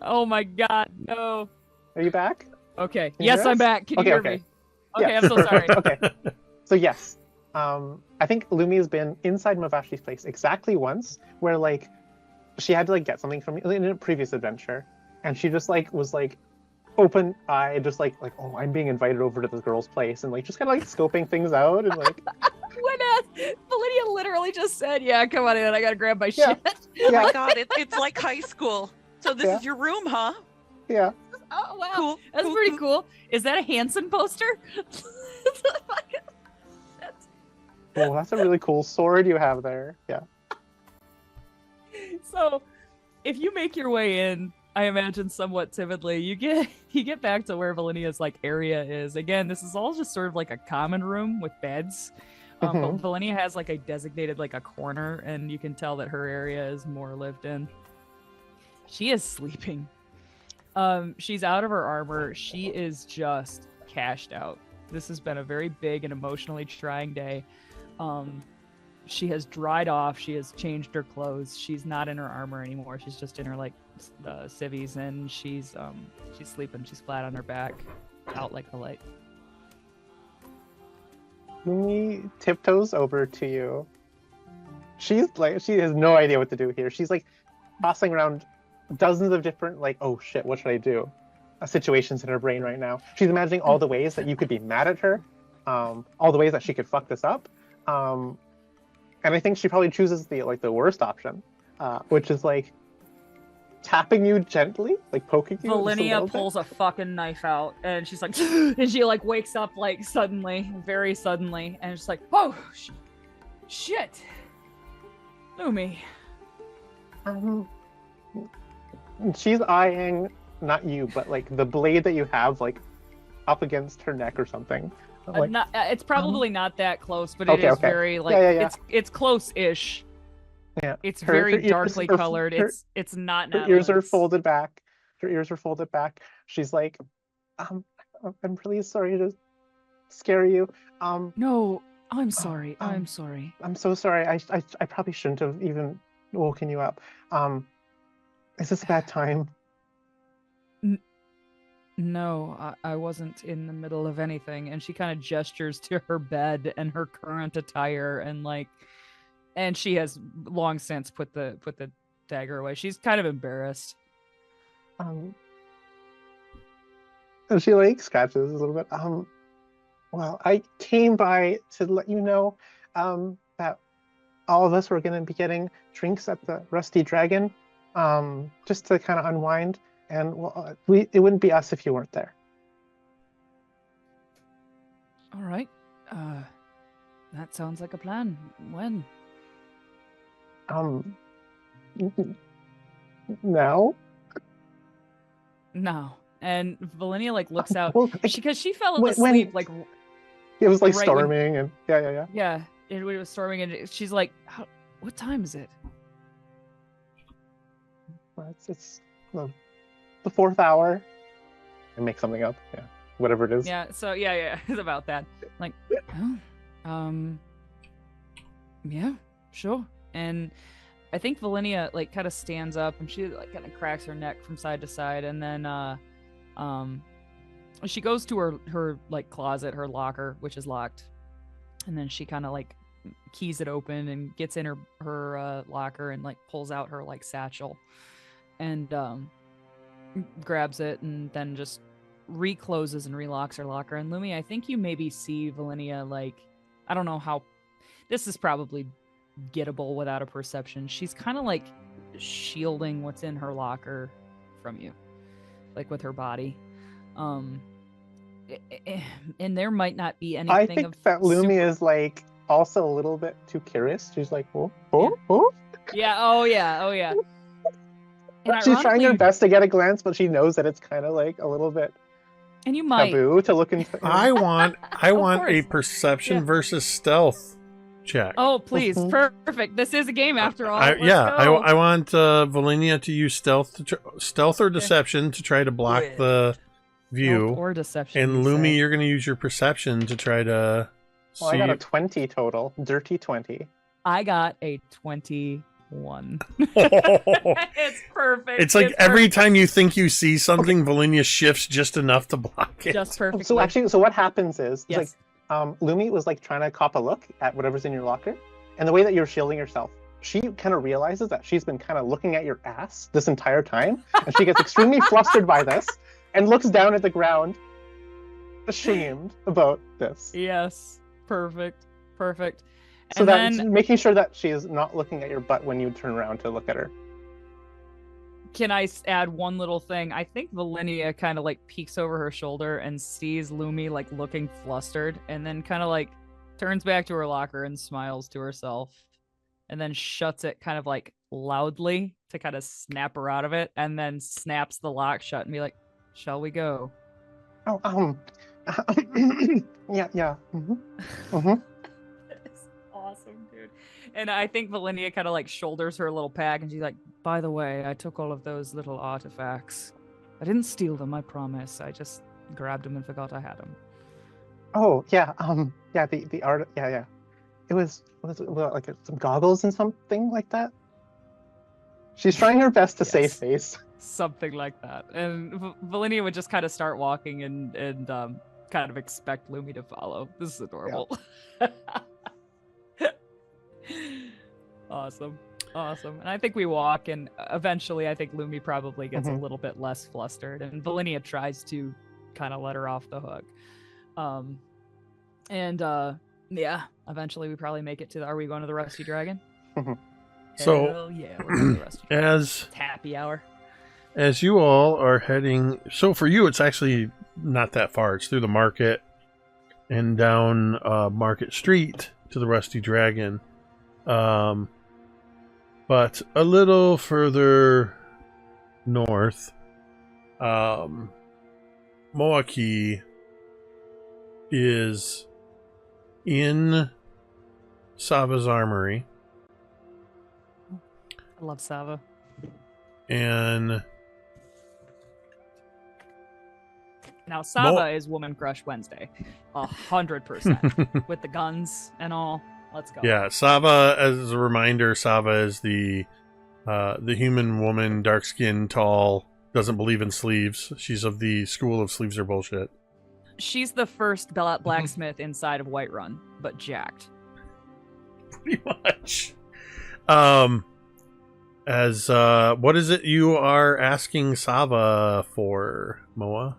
Oh my God, no. Are you back? Okay. Can you Yes, hear I'm us? back. Can you Okay, hear okay. me? Okay, Yeah, I'm so sorry. perfect. Okay. So yes, I think Lumi has been inside Mavashti's place exactly once, where like she had to like get something from me in a previous adventure, and she just like was like open eyed, just like oh, I'm being invited over to this girl's place, and like just kind of like scoping things out, and like Velynia literally just said, "Yeah, come on in. I gotta grab my Yeah. shit." Oh Yeah. my god, it's like high school. So this Yeah. is your room, huh? yeah. Oh wow, Cool. that's cool, pretty cool. cool. Is that a Hanson poster? Oh, that's a really cool sword you have there. Yeah. So, if you make your way in, I imagine somewhat timidly, you get back to where Velynia's like area is. Again, this is all just sort of like a common room with beds. But Velynia has like a designated like a corner, and you can tell that her area is more lived in. She is sleeping. She's out of her armor. She is just cashed out. This has been a very big and emotionally trying day. She has dried off. She has changed her clothes. She's not in her armor anymore. She's just in her like civvies, and she's sleeping. She's flat on her back, out like a light. Lumi tiptoes over to you. She's like, she has no idea what to do here. She's like tossing around dozens of different like, oh shit, what should I do? Situations in her brain right now. She's imagining all the ways that you could be mad at her, all the ways that she could fuck this up, and I think she probably chooses the worst option, which is like tapping you gently, like poking you. just a Velynia little bit. pulls a fucking knife out, and she's like, and she like wakes up like suddenly, very suddenly, and it's like, oh, shit, Lumi. she's eyeing not you, but like the blade that you have like up against her neck or something. Like, it's probably not that close, but it is very like it's close-ish. Yeah, it's very darkly colored. It's not. Her ears are folded back. Her ears are folded back. She's like, I'm really sorry to scare you. No, I'm sorry. I'm sorry. I'm so sorry. I probably shouldn't have even woken you up. Is this a bad time? No, I wasn't in the middle of anything. And she kind of gestures to her bed and her current attire, and she has long since put the dagger away. She's kind of embarrassed. And she like scratches a little bit. Well, I came by to let you know that all of us were going to be getting drinks at the Rusty Dragon, just to kind of unwind. And well, it wouldn't be us if you weren't there. All right. That sounds like a plan. When? Now? No. And Velynia like looks out because she fell when asleep like it was like right storming and yeah. Yeah, it was storming and she's like, what time is it? Well, it's the 4th hour. I make something up. Yeah, whatever it is. Yeah. So yeah, it's about that. Like, yeah, sure. And I think Velynia like kind of stands up and she like kind of cracks her neck from side to side, and then she goes to her like closet, her locker, which is locked, and then she kind of like keys it open and gets in her locker and like pulls out her like satchel and grabs it and then just recloses and relocks her locker. And Lumi, I think you maybe see Velynia like, I don't know how, this is probably gettable without a perception. She's kind of like shielding what's in her locker from you, like with her body. And there might not be anything. I think that Lumi is like also a little bit too curious. She's like, oh. Yeah. Oh yeah. And she's trying her best to get a glance, but she knows that it's kind of like a little bit and you might taboo to look into. I want a perception versus stealth check. Oh, please. Perfect. This is a game after all. I want Velynia to use stealth or deception to try to block the view. Stealth or deception. And Lumi, you're going to use your perception to try to see. I got a 20 total. Dirty 20. I got a 21. It's perfect. It's like every time you think you see something, Velynia shifts just enough to block it. Just perfect. So what happens is, like, Lumi was like trying to cop a look at whatever's in your locker, and the way that you're shielding yourself, she kind of realizes that she's been kind of looking at your ass this entire time, and she gets extremely flustered by this, and looks down at the ground, ashamed about this. Yes, perfect. So that's making sure that she is not looking at your butt when you turn around to look at her. Can I add one little thing? I think Velynia kind of like peeks over her shoulder and sees Lumi like looking flustered, and then kind of like turns back to her locker and smiles to herself, and then shuts it kind of like loudly to kind of snap her out of it, and then snaps the lock shut and be like, "Shall we go?" Oh, yeah. Awesome, dude. And I think Velynia kind of like shoulders her little pack and she's like, by the way, I took all of those little artifacts. I didn't steal them, I promise. I just grabbed them and forgot I had them. Oh, yeah. The art. Yeah. It was like some goggles and something like that. She's trying her best to save face. Something like that. And Velynia would just kind of start walking and kind of expect Lumi to follow. This is adorable. Yeah. Awesome. And I think we walk, and eventually I think Lumi probably gets a little bit less flustered, and Velynia tries to kind of let her off the hook. Eventually we probably make it to are we going to the Rusty Dragon? So hell yeah, we're going to the Rusty Dragon. As it's happy hour. As you all are heading, so for you it's actually not that far. It's through the market and down Market Street to the Rusty Dragon. But a little further north, Moa'Kee is in Sava's armory, I love Sava. and Now Sava is Woman Crush Wednesday, 100% with the guns and all. Let's go. yeah, Sava, as a reminder, Sava is the human woman, dark skin, tall, doesn't believe in sleeves. She's of the school of sleeves are bullshit. She's the first blacksmith inside of Whiterun, but jacked. Pretty much. What is it you are asking Sava for, Moa?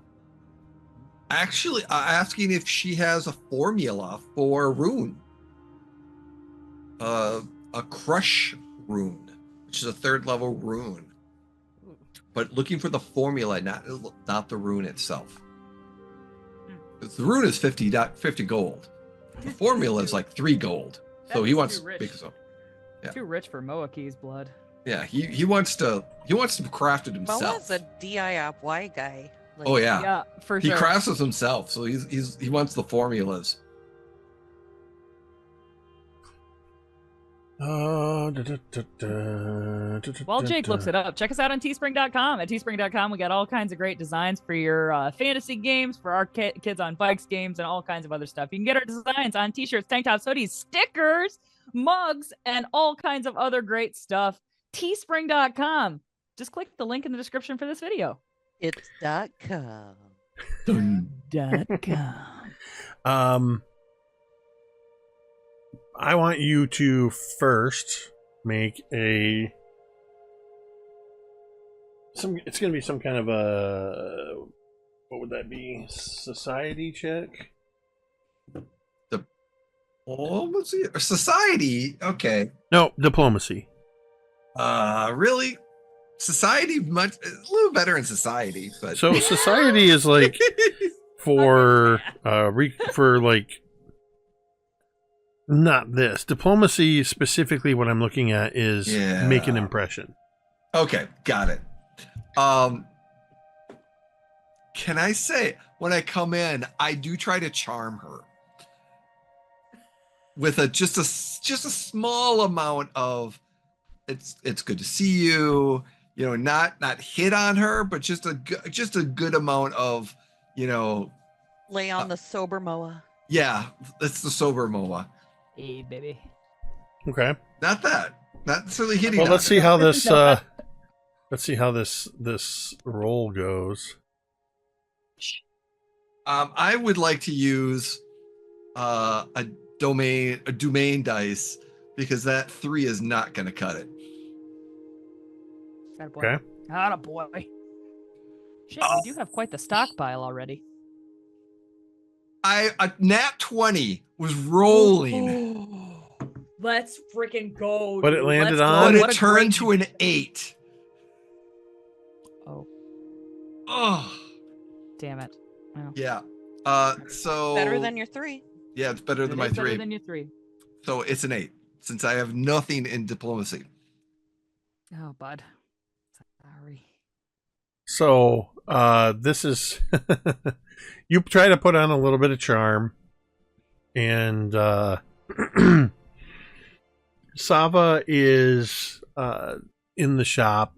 Actually, asking if she has a formula for a rune. A crush rune, which is a 3rd level rune. But looking for the formula, not the rune itself. The rune is 50 gold. The formula is like 3 gold. So he wants too rich. because of, yeah. Too rich for Moa'Kee's blood. Yeah, he wants to craft it himself. Moa's a DIY guy. Like, Oh yeah. Yeah, for He sure. crafts it himself, so he wants the formulas. While Jake looks it up, check us out on teespring.com. At teespring.com, we got all kinds of great designs for your fantasy games, for our kids on bikes games, and all kinds of other stuff. You can get our designs on t-shirts, tank tops, hoodies, stickers, mugs, and all kinds of other great stuff. Teespring.com. Just click the link in the description for this video. It's .com. .com. I want you to first make it's going to be some kind of a, what would that be? Society check? Diplomacy? Society? Okay. No, diplomacy. Really? Society a little better in society, but So society is like for like not this. Diplomacy specifically, what I'm looking at is make an impression. Okay, got it. Can I say when I come in, I do try to charm her with just a small amount of it's good to see you, not hit on her, but just a good amount of, Lay on the sober Moa. Yeah, it's the sober Moa. Hey, baby. Okay. Not necessarily hitting. Well, on let's her. see how this let's see how this roll goes. I would like to use a domain dice because that 3 is not going to cut it. Okay. Atta boy. Shit, we do have quite the stockpile already. A nat 20 was rolling, Let's freaking go. But it dude. landed Let's on- go. but What it a turned great- to an 8. Oh, Damn it. Well, yeah. So Better than your 3. yeah, it's better than it my is better 3. than your 3. So it's an 8 since I have nothing in diplomacy. Oh, bud. Sorry. So this is you try to put on a little bit of charm, and Sava is in the shop,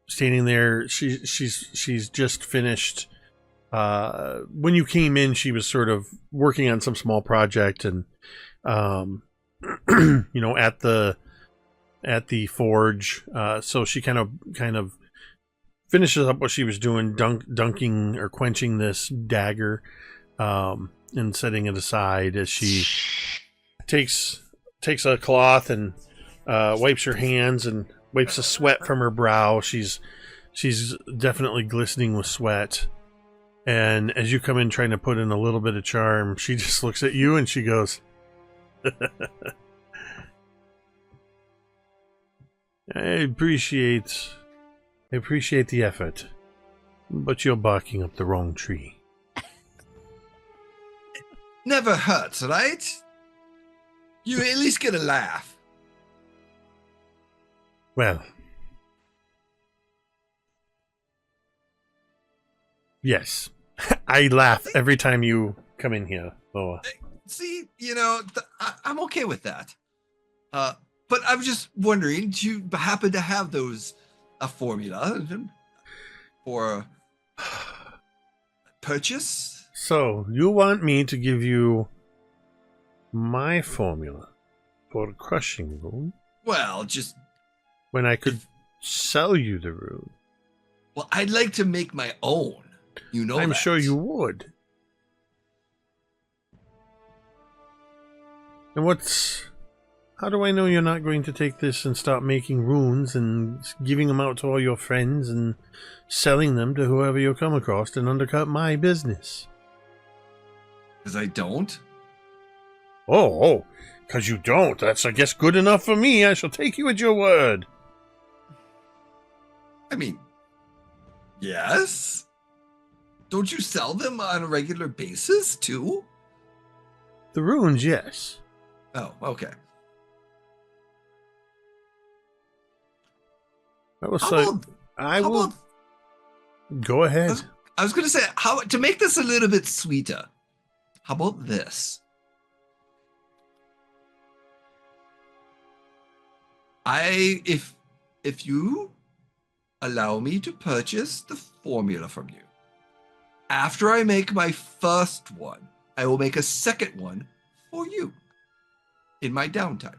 standing there. She's just finished. When you came in, she was sort of working on some small project, and at the forge. So she kind of finishes up what she was doing, dunking or quenching this dagger, and setting it aside as she takes a cloth and wipes her hands and wipes the sweat from her brow. She's definitely glistening with sweat. And as you come in trying to put in a little bit of charm, she just looks at you and she goes, I appreciate the effort, but you're barking up the wrong tree. Never hurts, right? You at least get a laugh. Well, Yes. I laugh every time you come in here, Moa. See, I'm okay with that. But I'm just wondering, do you happen to have a formula for purchase? So, you want me to give you my formula for crushing rune? Well, just... When I could sell you the rune. Well, I'd like to make my own. I'm sure you would. And how do I know you're not going to take this and start making runes and giving them out to all your friends and selling them to whoever you come across and undercut my business? Because I don't? Oh, because you don't. That's, I guess, good enough for me. I shall take you at your word. I mean, yes. Don't you sell them on a regular basis, too? The runes, yes. Oh, okay. I will. Go ahead. I was going to say, to make this a little bit sweeter, how about this? If you allow me to purchase the formula from you, after I make my first one, I will make a second one for you in my downtime.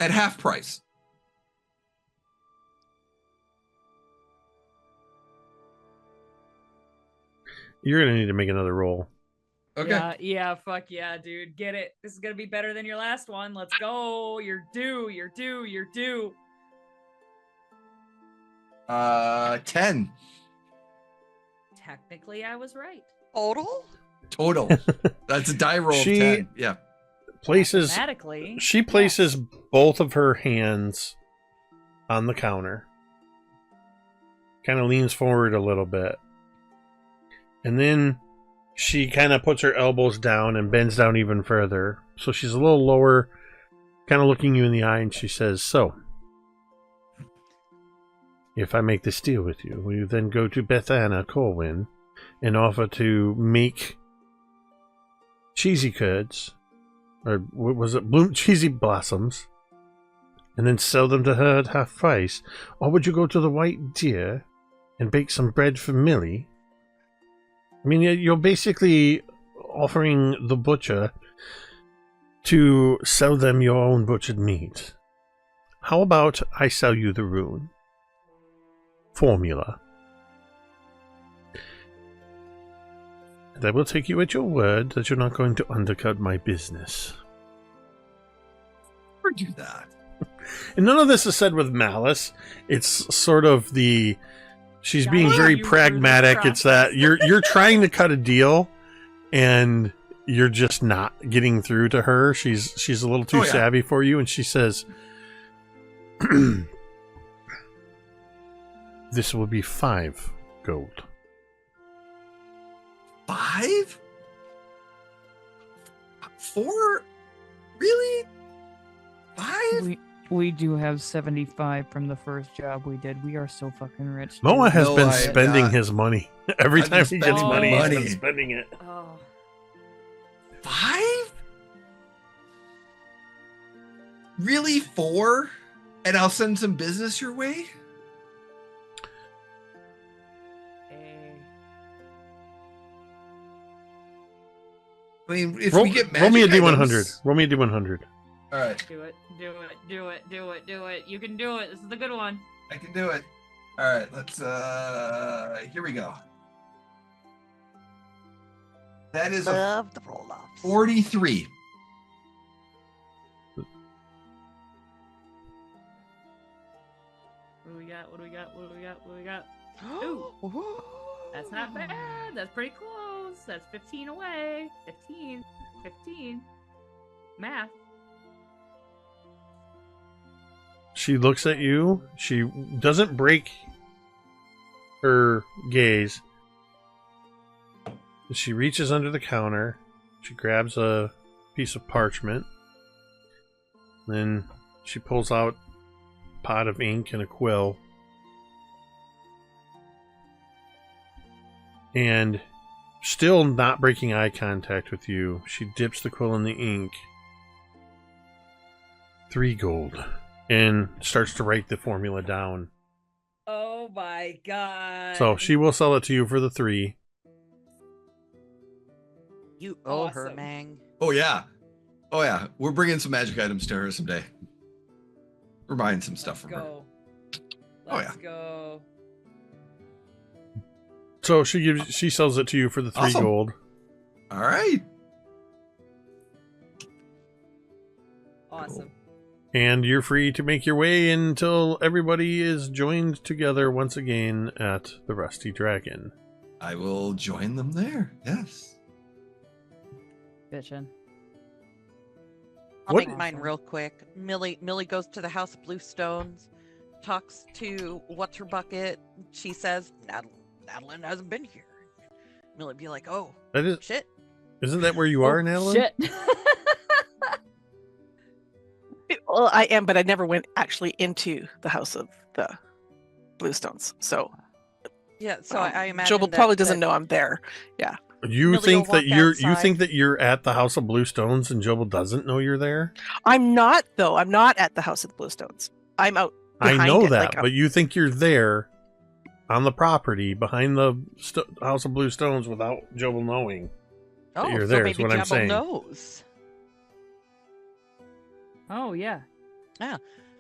At half price. You're going to need to make another roll. Okay. Yeah, fuck yeah, dude. Get it. This is going to be better than your last one. Let's go. You're due. 10. Technically, I was right. Total? That's a die roll of 10. Yeah. She places both of her hands on the counter. Kind of leans forward a little bit. And then she kind of puts her elbows down and bends down even further. So she's a little lower, kind of looking you in the eye, and she says, "So, if I make this deal with you, will you then go to Bethana Corwin and offer to make cheesy curds, or what was it, cheesy blossoms, and then sell them to her at half price? Or would you go to the White Deer and bake some bread for Millie? I mean, you're basically offering the butcher to sell them your own butchered meat. How about I sell you the rune formula? And I will take you at your word that you're not going to undercut my business." Never do that. And none of this is said with malice. It's sort of she's being very pragmatic. It's that you're trying to cut a deal, and you're just not getting through to her. She's a little too savvy for you, and she says, "This will be 5 gold." 5? 4? Really? 5? We do have 75 from the first job we did. We are so fucking rich. Dude. Moa has been spending his money. Every time he gets money, he's been spending it. Oh. 5? Really? 4? And I'll send some business your way? I mean, if we get magic roll me a D100. items... Roll me a D100. All right. Do it. You can do it. This is the good one. I can do it. All right, let's, here we go. That is a 43. What do we got? Ooh. That's not bad. That's pretty close. That's 15 away. 15. Math. She looks at you. She doesn't break her gaze. She reaches under the counter. She grabs a piece of parchment. Then she pulls out pot of ink and a quill. And still not breaking eye contact with you, she dips the quill in the ink. 3 gold. And starts to write the formula down. Oh my god. So she will sell it to you for the 3. You owe her, Awesome. Mang. Oh yeah. Oh yeah. We're bringing some magic items to her someday. We're buying some stuff from her. Go. Oh, Let's yeah. go. So she sells it to you for the 3 Awesome. gold. All right. Awesome. And you're free to make your way until everybody is joined together once again at the Rusty Dragon. I will join them there. Yes. Bitchin'. I'll What- make mine real quick. Millie goes to the House of Blue Stones, talks to what's her bucket. She says, Natalin hasn't been here. Millie be like, oh, That is, shit. isn't that where you are, Natalin? Shit. Well, I am, but I never went actually into the House of the Bluestones. So Yeah, so I imagine Jobel that, probably doesn't that- know I'm there. You Millie think will that walk you outside. think that you're at the House of Blue Stones and Jobel doesn't know you're there? I'm not, though. I'm not at the House of the Bluestones. I'm out. I behind know it, that, like, but you think you're there on the property behind the House of Blue Stones without Jobel knowing. Oh, you're so there is maybe what I'm Jabal saying. knows. Oh yeah.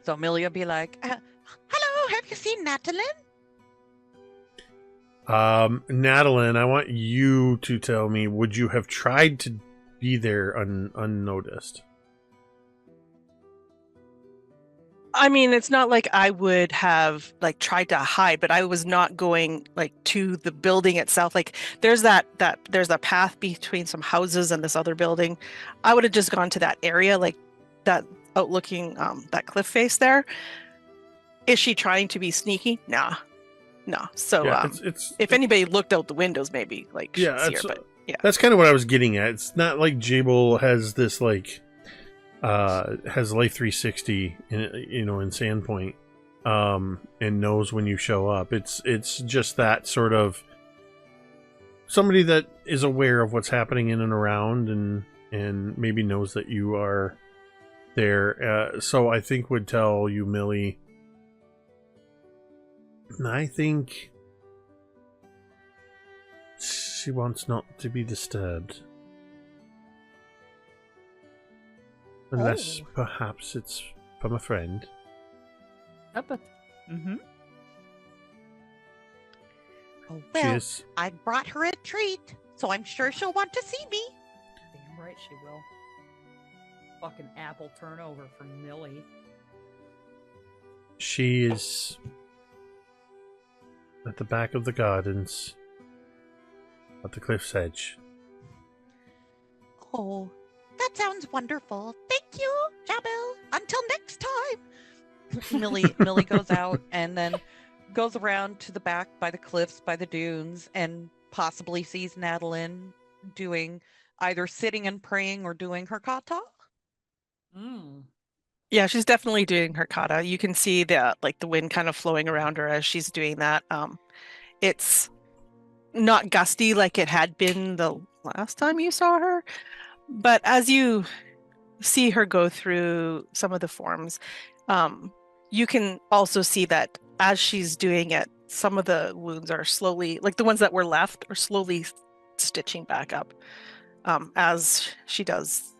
So Millie will be like, hello, have you seen Natalin? Natalin, I want you to tell me, would you have tried to be there unnoticed? I mean, it's not like I would have like tried to hide, but I was not going like to the building itself. Like there's there's a path between some houses and this other building. I would have just gone to that area, like that outlooking that cliff face there. Is she trying to be sneaky? Nah. No. So Yeah, it's if anybody looked out the windows, maybe like she'd yeah, see her, it's, but yeah. that's kind of what I was getting at. It's not like Jabel has this like has Life 360 in Sandpoint and knows when you show up. It's just that sort of somebody that is aware of what's happening in and around and maybe knows that you are there. So I think would tell you, Millie, I think she wants not to be disturbed. Unless Oh. perhaps it's from a friend. But mm-hmm. Oh, well, Cheers. I brought her a treat, so I'm sure she'll want to see me. Damn right she will. Fucking apple turnover from Millie. She is at the back of the gardens at the cliff's edge. Oh, that sounds wonderful. Thank you, Jabel. Until next time. Millie goes out and then goes around to the back by the cliffs, by the dunes, and possibly sees Natalin doing either sitting and praying or doing her kata. Yeah, she's definitely doing her kata. You can see the wind kind of flowing around her as she's doing that. It's not gusty like it had been the last time you saw her, but as you see her go through some of the forms, you can also see that as she's doing it, some of the wounds are slowly, like the ones that were left, are slowly stitching back up as she does.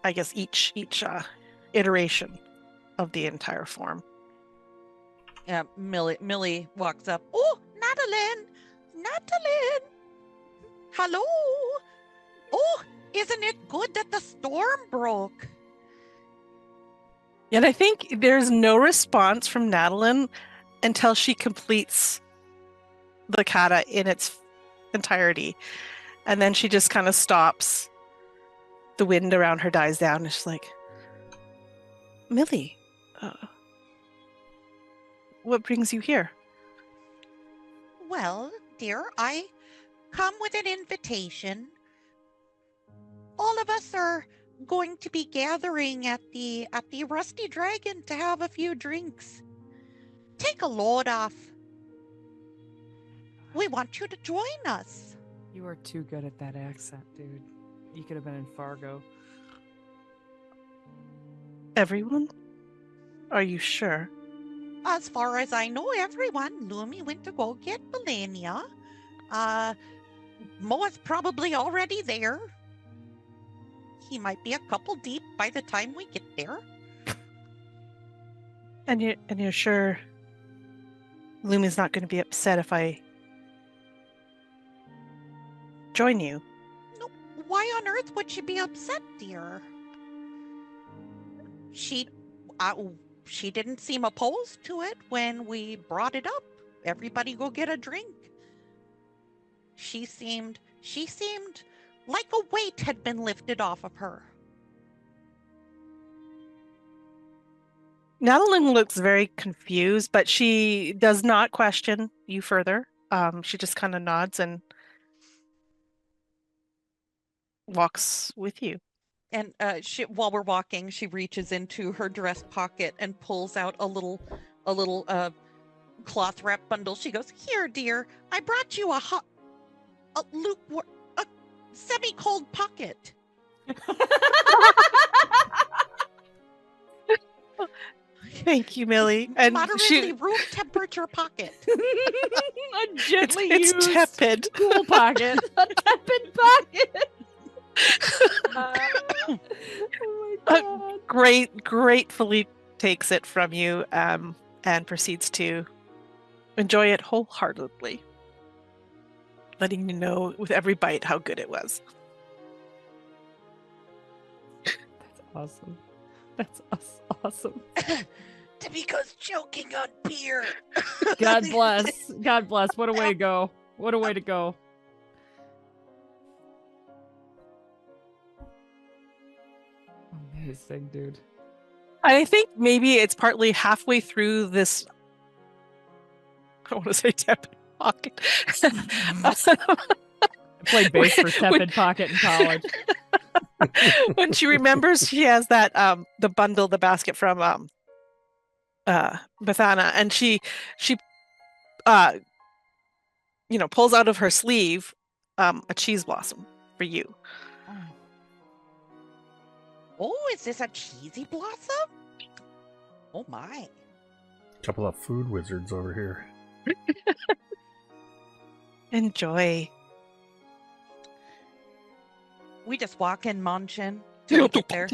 I guess each iteration of the entire form. Yeah, Millie walks up. Oh, Natalin! Hello! Oh, isn't it good that the storm broke? And I think there's no response from Natalin until she completes the kata in its entirety. And then she just kind of stops. The wind around her dies down, and she's like, Millie, what brings you here? Well, dear, I come with an invitation. All of us are going to be gathering at the Rusty Dragon to have a few drinks. Take a load off. We want you to join us. You are too good at that accent, dude. You could have been in Fargo. Everyone? Are you sure? As far as I know, everyone. Lumi went to go get Velynia. Moa's probably already there. He might be a couple deep by the time we get there. And you're sure Lumi's not going to be upset if I join you? No, why on earth would she be upset, dear? She didn't seem opposed to it when we brought it up. Everybody go get a drink. She seemed like a weight had been lifted off of her. Natalin looks very confused, but she does not question you further. She just kind of nods and walks with you. And while we're walking, she reaches into her dress pocket and pulls out a little cloth wrap bundle. She goes, "Here, dear, I brought you a semi-cold pocket." Thank you, Millie. And moderately room temperature pocket. A gently it's used tepid. cool pocket. A tepid pocket. Oh my God. Gratefully takes it from you and proceeds to enjoy it wholeheartedly, letting you know with every bite how good it was. That's awesome. That's awesome. Tamiko's choking on beer. God bless. God bless. What a way to go. What a way to go. Amazing, dude. I think maybe it's partly halfway through this. I want to say tepid pocket. I played bass for tepid pocket in college. When she remembers she has that the basket from Bethana, and she pulls out of her sleeve a cheese blossom for you. Oh, is this a cheesy blossom? Oh my. Couple of food wizards over here. Enjoy. We just walk in munching till we get there.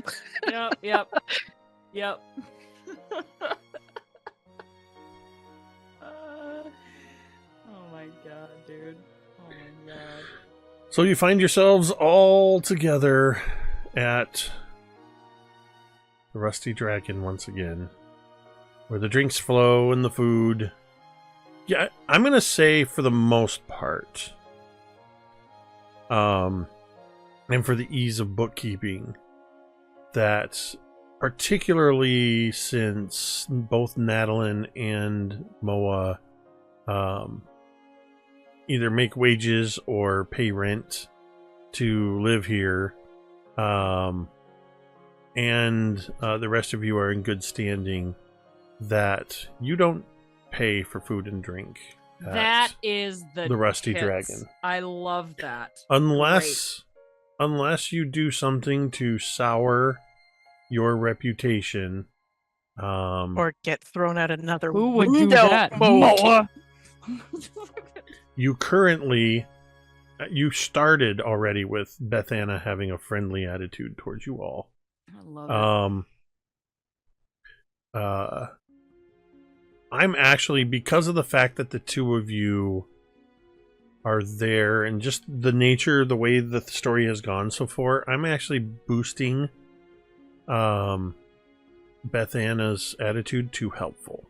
Yep. Oh my God, dude. Oh my God. So you find yourselves all together at the Rusty Dragon once again, where the drinks flow and the food. Yeah, I'm going to say for the most part, and for the ease of bookkeeping, that particularly since both Natalin and Moa either make wages or pay rent to live here, and the rest of you are in good standing, that you don't pay for food and drink. That is the Rusty tits. Dragon. I love that. Unless you do something to sour your reputation, Or get thrown out another Who would window, do that? Moa'Kee. you started already with Bethana having a friendly attitude towards you all. I love it. I'm actually, because of the fact that the two of you are there and just the nature, the way the story has gone so far, I'm actually boosting Bethana's attitude to helpful.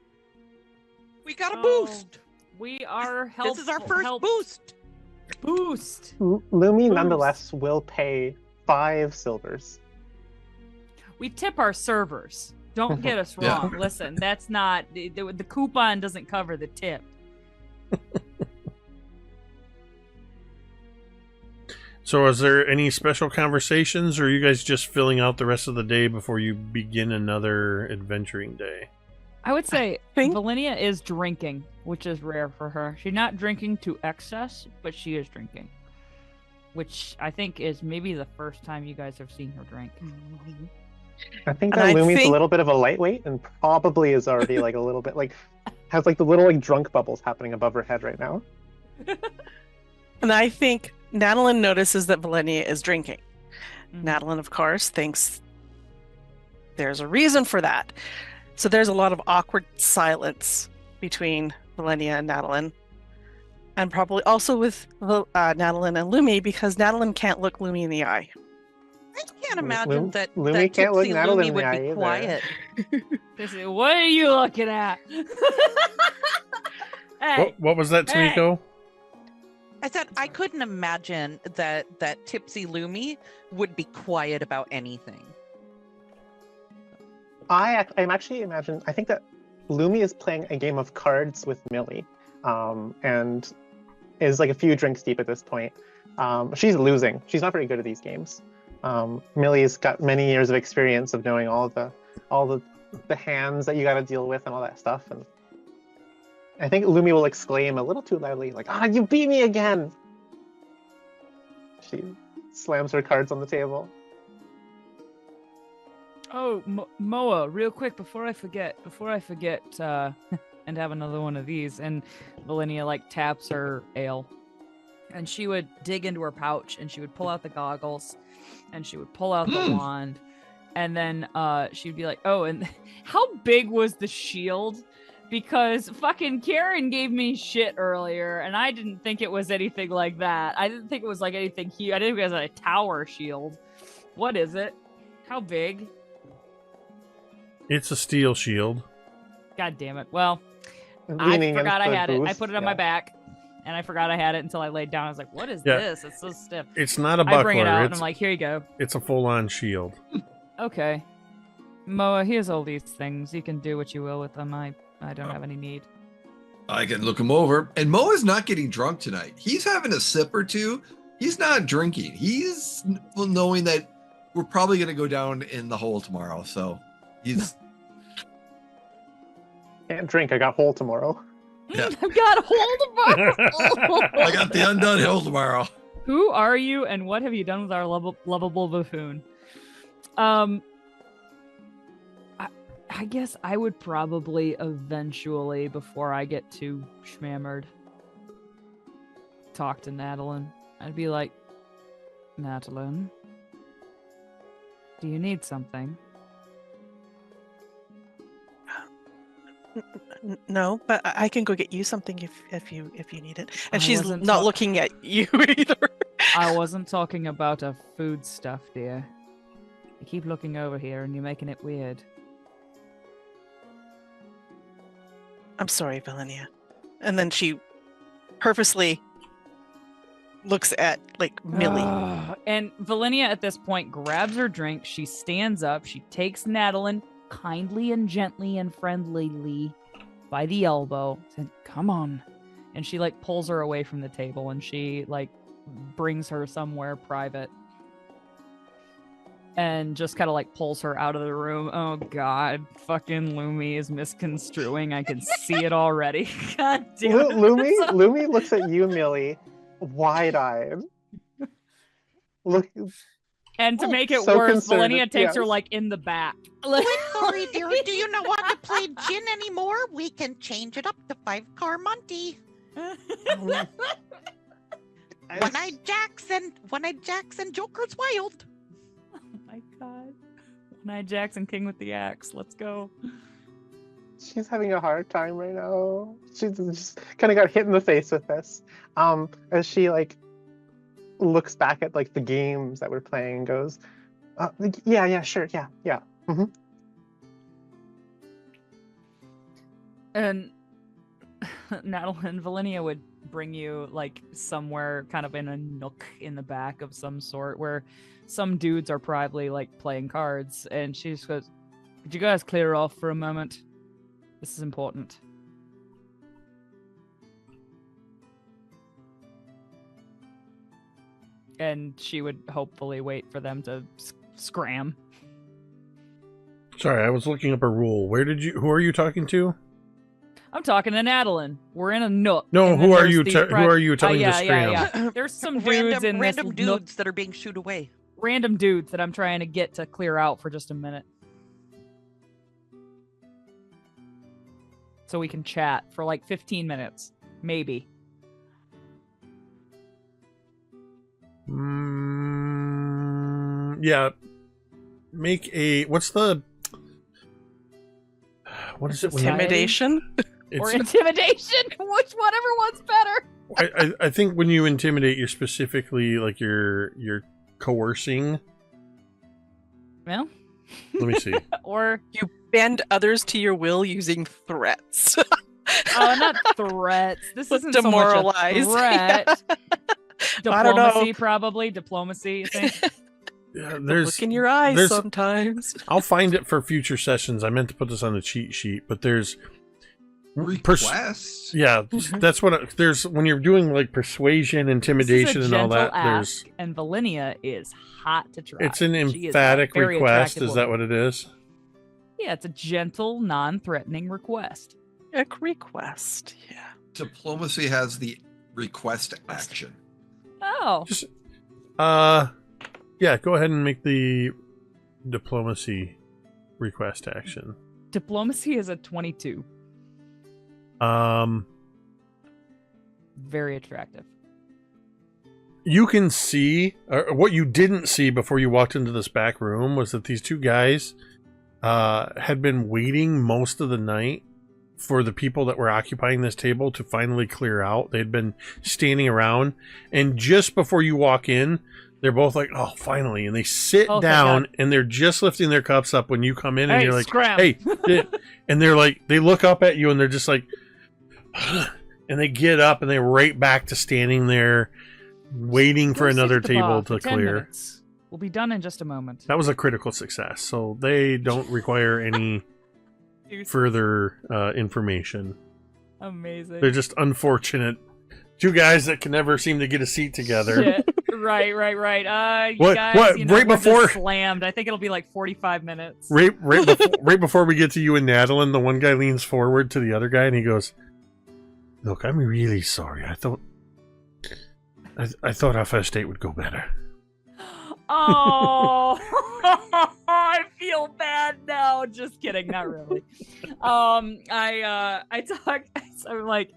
We got a boost. We are helpful. This is our first boost. Boost. Lumi Boost. nonetheless will pay 5 silvers. We tip our servers. Don't get us Yeah. wrong. Listen, that's not the coupon doesn't cover the So is there any special conversations, or are you guys just filling out the rest of the day before you begin another adventuring day? I would say think- Velynia is drinking, which is rare for her. She's not drinking to excess, but she is drinking. Which I think is maybe the first time you guys have seen her drink. I think And that I Lumi's think- a little bit of a lightweight and probably is already like a little bit like has like the little like drunk bubbles happening above her head right now. And I think Natalin notices that Velynia is drinking. Mhm. Natalin, of course, thinks there's a reason for that. So there's a lot of awkward silence between Velynia and Natalin. And probably also with Natalin and Lumi, because Natalin can't look Lumi in the eye. I can't imagine that Lumi that can't look tipsy Natalin Lumi in the would eye be either. quiet. They say, what are you looking at? Hey, What was that, Hey! Tamiko? I said I couldn't imagine that tipsy Lumi would be quiet about anything. I'm actually imagine. I think that Lumi is playing a game of cards with Millie, and is like a few drinks deep at this point. She's losing. She's not very good at these games. Millie's got many years of experience of knowing all the hands that you got to deal with and all that stuff. And I think Lumi will exclaim a little too loudly, like, "Ah, you beat me again!" She slams her cards on the table. Oh, Moa, real quick before I forget, and have another one of these. And Velynia like taps her ale, and she would dig into her pouch and she would pull out the goggles, and she would pull out the wand, and then she'd be like, "Oh, and how big was the shield?" Because fucking Kaeryn gave me shit earlier, and I didn't think it was anything like that. I didn't think it was like anything huge. I didn't think it was a tower shield. What is it? How big? It's a steel shield. God damn it. Well, Leaning I forgot I into the had it. I booth, put it on yeah. my back, and I forgot I had it until I laid down. I was like, what is Yeah. this? It's so stiff. It's not a buckler. I bring it out, and it's, I'm like, here you go. it's a full-on shield. Okay. Moa, here's all these things. You can do what you will with them. I don't have any need. I can look him over. And Moa's not getting drunk tonight. He's having a sip or two. He's not drinking. He's knowing that we're probably going to go down in the hole tomorrow. So he's Can't drink. I got hole tomorrow. Yeah. I've got hold of I got the undone hill tomorrow. Who are you, and what have you done with our lovable buffoon? I guess I would probably eventually, before I get too schmammered, talk to Natalin. I'd be like, Natalin, do you need something? No, but I can go get you something if you need it. And I she's wasn't not ta- looking at you either. I wasn't talking about a food stuff, dear. You keep looking over here and you're making it weird. I'm sorry, Velynia. And then she purposely looks at like Millie. And Velynia at this point grabs her drink. She stands up. She takes Natalin kindly and gently and friendlily by the elbow. Said, "Come on." And she like pulls her away from the table and she like brings her somewhere private. And just kind of like pulls her out of the room. Oh god, fucking Lumi is misconstruing. I can see it already. God damn it. Lumi looks at you, Millie, wide-eyed. Look, And to make it so worse, concerned, Velynia takes her yes. like in the back. Sorry, dear. Do you not want to play gin anymore? We can change it up to 5-car Monty. One-eyed Jackson, Joker's wild. Oh my god. One-Eyed Jackson, King with the Axe. Let's go. she's having a hard time right now. She's just kind of got hit in the face with this. As she like looks back at like the games that we're playing and goes, yeah, sure, yeah. Mm-hmm. And Natalin and Velynia would bring you like somewhere kind of in a nook in the back of some sort where some dudes are probably like playing cards, and she just goes, "Could you guys clear off for a moment? This is important." and she would hopefully wait for them to scram. Sorry, I was looking up a rule. Who are you talking to? I'm talking to Natalin. We're in a nook. No, and who then are there's you? the Who are you telling to scram? Yeah. There's some dudes in random this nook. dudes that are being shooed away. Random dudes that I'm trying to get to clear out for just a minute. So we can chat for like 15 minutes. Maybe. Yeah. Make a... What is it? Intimidation? Or intimidation? Whatever one's better. I think when you intimidate, you're specifically like you're coercing. Well, let me see. Or you bend others to your will using threats. Not threats. This isn't demoralize. So much a threat. Yeah. I don't know. Diplomacy, probably. Diplomacy, you think? Yeah, look in your eyes sometimes. I'll find it for future sessions. I meant to put this on the cheat sheet, but there's requests. Yeah, that's what there's when you're doing like persuasion, intimidation, and all that. There's and Velynia is hot to try. It's an emphatic request. Is that what it is? Yeah, it's a gentle, non-threatening request. A request, yeah. Diplomacy has the request action. Oh. Just, yeah, go ahead and make the diplomacy request action. Diplomacy is a 22. Very attractive. You can see, or what you didn't see before you walked into this back room was that these two guys had been waiting most of the night for the people that were occupying this table to finally clear out. They'd been standing around, and just before you walk in, they're both like, oh, finally. And they sit down, and they're just lifting their cups up when you come in, and you're like, scram. hey. And they're like, they look up at you, and they're just like, and they get up, and they're right back to standing there, waiting for another table to clear. Minutes. We'll be done in just a moment. That was a critical success, so they don't require any further information. Amazing. They're just unfortunate two guys that can never seem to get a seat together. Shit. Right. You what? guys, What? You know, Right we're before just slammed. I think it'll be like 45 minutes. Right before we get to you and Natalin, the one guy leans forward to the other guy and he goes, "Look, I'm really sorry. I thought our first date would go better." Oh, I feel bad now. Just kidding, not really. I talk. I'm like,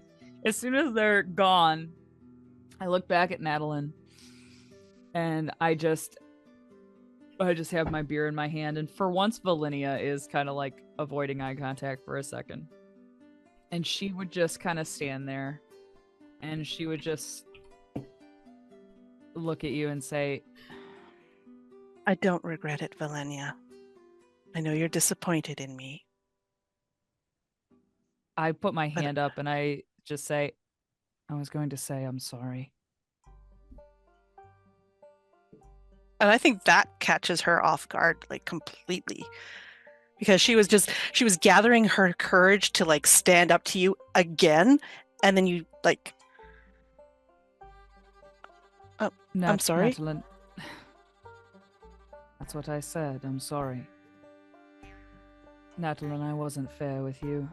as soon as they're gone, I look back at Natalin, and I just have my beer in my hand, and for once, Velynia is kind of like avoiding eye contact for a second, and she would just kind of stand there, and she would just look at you and say, I don't regret it, Velynia. I know you're disappointed in me. I put my hand up and I just say, I was going to say I'm sorry. And I think that catches her off guard, like, completely. Because she was gathering her courage to, like, stand up to you again, and then you, like... Oh, I'm sorry? Natalin. That's what I said. I'm sorry. Natalin, I wasn't fair with you.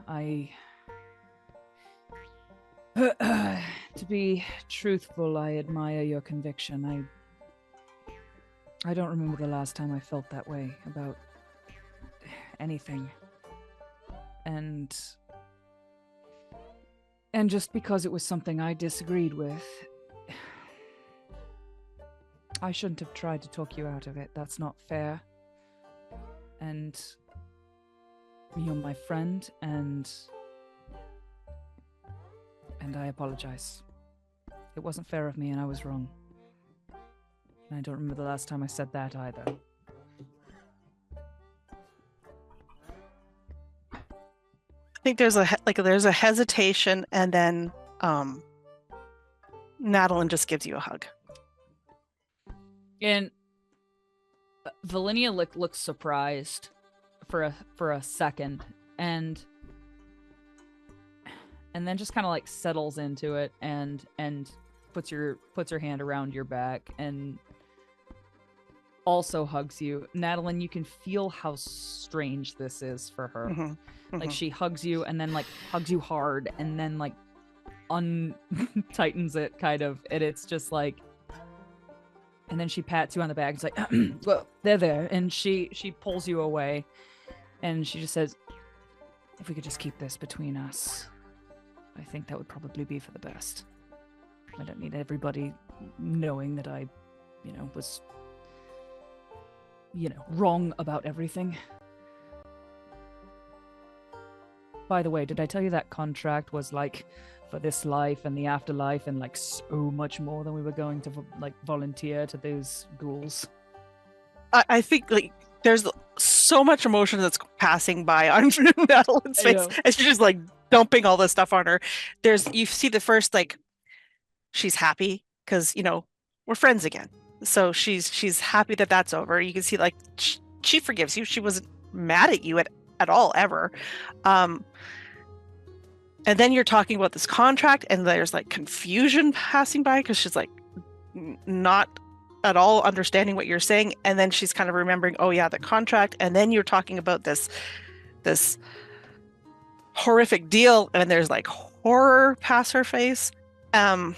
To be truthful, I admire your conviction. I don't remember the last time I felt that way about anything. And just because it was something I disagreed with, I shouldn't have tried to talk you out of it. That's not fair. And you're my friend, and I apologize. It wasn't fair of me, and I was wrong. And I don't remember the last time I said that either. I think there's a hesitation, and then Natalin just gives you a hug. And Velynia looks surprised for a second, and then just kind of like settles into it and puts her hand around your back and also hugs you. Natalin, you can feel how strange this is for her. Like she hugs you and then like hugs you hard and then like untightens it kind of, and it's just like, and then she pats you on the back. It's like, well, there, and she pulls you away, and she just says, "If we could just keep this between us, I think that would probably be for the best. I don't need everybody knowing that I, was, wrong about everything." By the way, did I tell you that contract was like for this life and the afterlife and like so much more than we were going to like volunteer to those ghouls? I think like there's so much emotion that's passing by on Natalin's face, and she's just like dumping all this stuff on her. You see the first like she's happy because we're friends again, so she's happy that that's over. You can see like she forgives you. She wasn't mad at you at all ever. And then you're talking about this contract, and there's like confusion passing by because she's like not at all understanding what you're saying, and then she's kind of remembering, oh yeah, the contract, and then you're talking about this horrific deal, and there's like horror past her face. And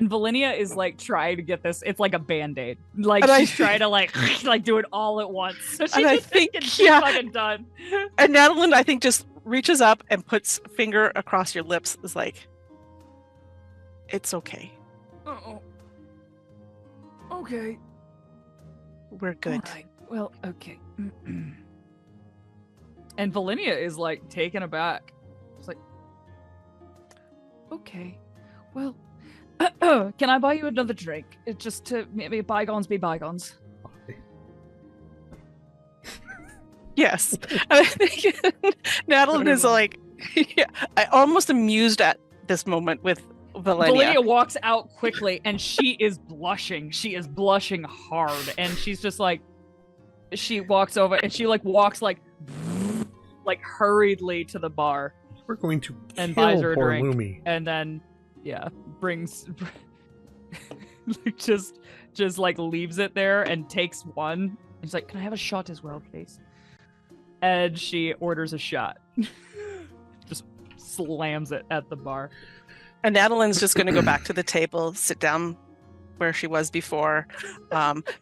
Velynia is like trying to get this. It's like a band-aid. Like she's trying to like do it all at once. So she gets fucking done. And Natalin, I think, just reaches up and puts finger across your lips. Is like, it's okay. Oh. Okay. We're good. All right. Well, okay. And Velynia is like taken aback. It's like, okay. Well, can I buy you another drink? It's just to maybe bygones be bygones. Yes. I think Natalin is like, I almost amused at this moment with Velynia. Velynia walks out quickly and she is blushing. She is blushing hard. And she's just like, she walks over and she like walks like hurriedly to the bar. We're going to and buys her a poor drink. Lumi. And then, brings, just like leaves it there and takes one. He's like, can I have a shot as well, please? And she orders a shot. Just slams it at the bar. And Natalin's just going to go back to the table, sit down where she was before.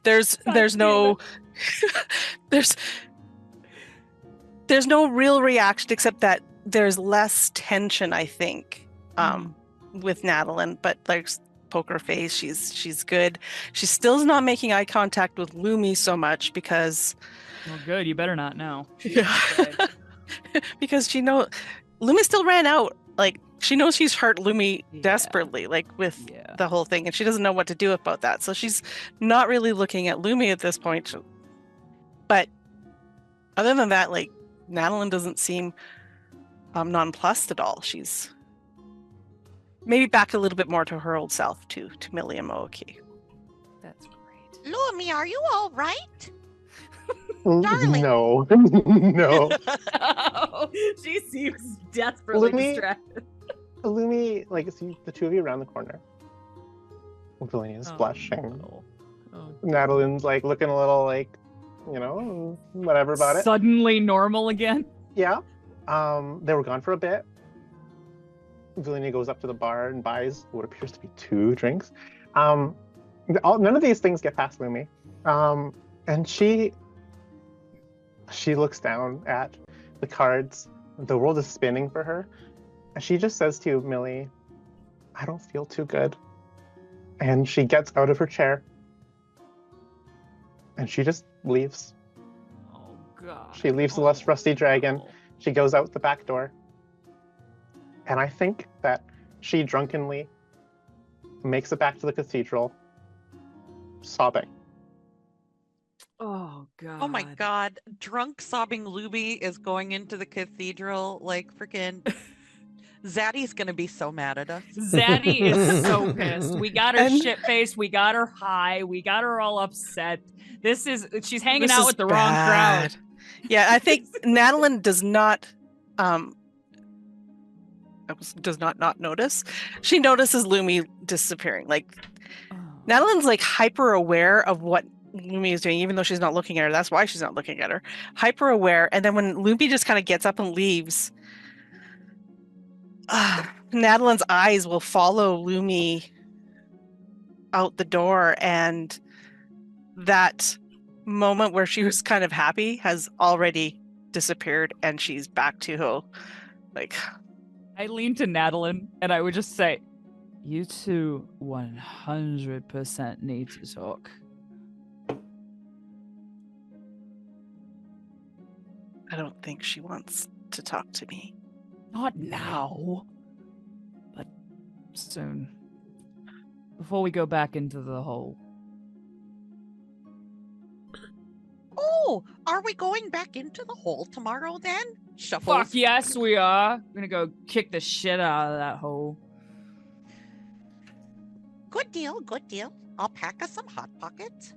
There's no real reaction except that there's less tension, I think, with Natalin. But like poker face, she's good. She still's not making eye contact with Lumi so much because. Well, good. You better not know. Yeah. Because Lumi still ran out. Like, she knows she's hurt Lumi desperately, like with the whole thing, and she doesn't know what to do about that. So she's not really looking at Lumi at this point. But other than that, like, Natalin doesn't seem nonplussed at all. She's maybe back a little bit more to her old self, to Millie and Moa'Kee. That's great. Lumi, are you all right? Darling. No. No. Oh, she seems desperately distracted. Lumi, like, see the two of you around the corner. Velynia's blushing. No. Natalin's like looking a little like, whatever about it. Suddenly normal again? Yeah. They were gone for a bit. Velynia goes up to the bar and buys what appears to be 2 drinks. None of these things get past Lumi. And she looks down at the cards. The world is spinning for her. And she just says to Millie, I don't feel too good. And she gets out of her chair. And she just leaves. Oh, God. She leaves the less rusty dragon. She goes out the back door. And I think that she drunkenly makes it back to the cathedral, sobbing. Oh, God. Oh my God. Drunk sobbing Lumi is going into the cathedral like freaking Zaddy's gonna be so mad at us. Zaddy is so pissed. We got her shit-faced. We got her high. We got her all upset. She's hanging out with the wrong crowd. Yeah, I think Natalin does not does not notice. She notices Lumi disappearing. Like Oh. Natalin's like hyper aware of what Lumi is doing, even though she's not looking at her. That's why she's not looking at her. Hyper aware. And then when Lumi just kind of gets up and leaves, Natalin's eyes will follow Lumi out the door, and that moment where she was kind of happy has already disappeared, and she's back to like. I lean to Natalin and I would just say, "You two 100% need to talk." I don't think she wants to talk to me. Not now, but soon. Before we go back into the hole. Oh, are we going back into the hole tomorrow then? Shuffles. Fuck yes, we are. We're gonna go kick the shit out of that hole. Good deal, good deal. I'll pack us some Hot Pockets.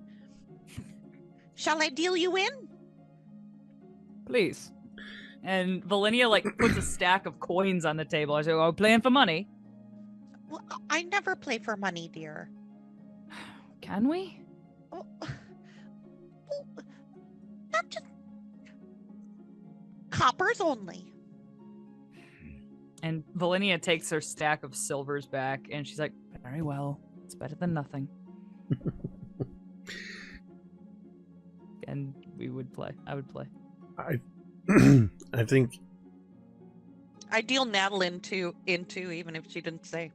Shall I deal you in? Please. And Velynia like puts a stack of coins on the table. I say, "Oh, playing for money? Well, I never play for money, dear. Can we?" Oh, well, not just coppers only. And Velynia takes her stack of silvers back, and she's like, "Very well. It's better than nothing." And we would play. I would play. I think I deal Natalin into even if she didn't say.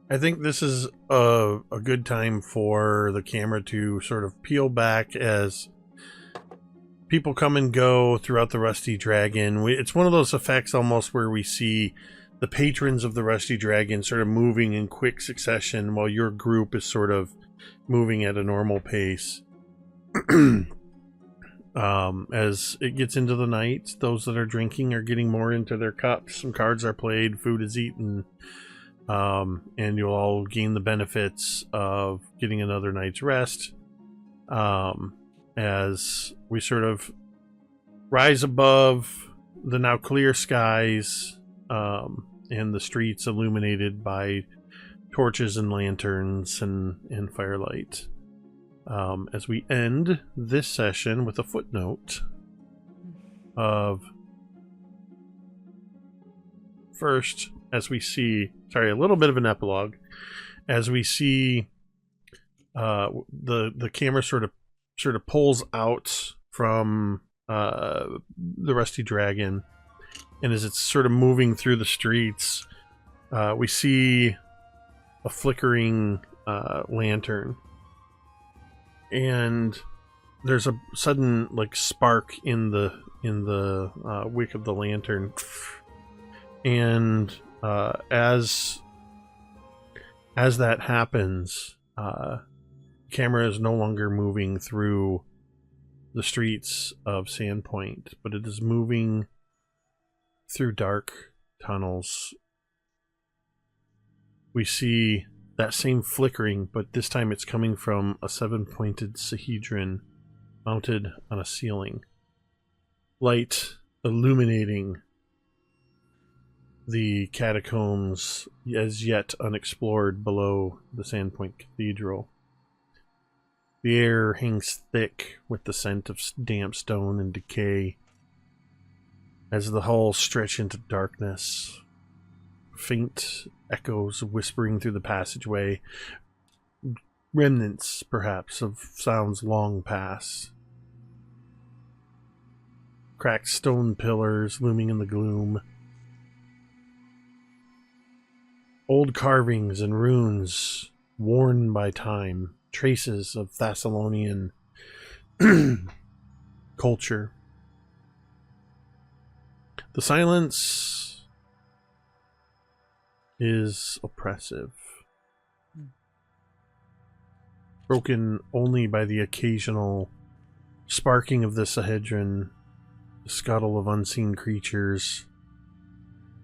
I think this is a good time for the camera to sort of peel back as people come and go throughout the Rusty Dragon. It's one of those effects almost where we see the patrons of the Rusty Dragon sort of moving in quick succession while your group is sort of moving at a normal pace. As it gets into the night, those that are drinking are getting more into their cups. Some cards are played, food is eaten, and you'll all gain the benefits of getting another night's rest. As we sort of rise above the now clear skies, and the streets illuminated by torches and lanterns and firelight. As we end this session with a footnote of first, as we see, sorry, a little bit of an epilogue, as we see the camera sort of pulls out from the Rusty Dragon, and as it's sort of moving through the streets, we see a flickering lantern. And there's a sudden like spark in the wick of the lantern, and as that happens, camera is no longer moving through the streets of Sandpoint, but it is moving through dark tunnels. We see that same flickering, but this time it's coming from a 7-pointed Sahedron mounted on a ceiling. Light illuminating the catacombs as yet unexplored below the Sandpoint Cathedral. The air hangs thick with the scent of damp stone and decay as the halls stretch into darkness. Faint echoes whispering through the passageway, remnants perhaps of sounds long past. Cracked stone pillars looming in the gloom. Old carvings and runes worn by time, traces of Thessalonian culture. The silence is oppressive, broken only by the occasional sparking of the Sahedron, the scuttle of unseen creatures,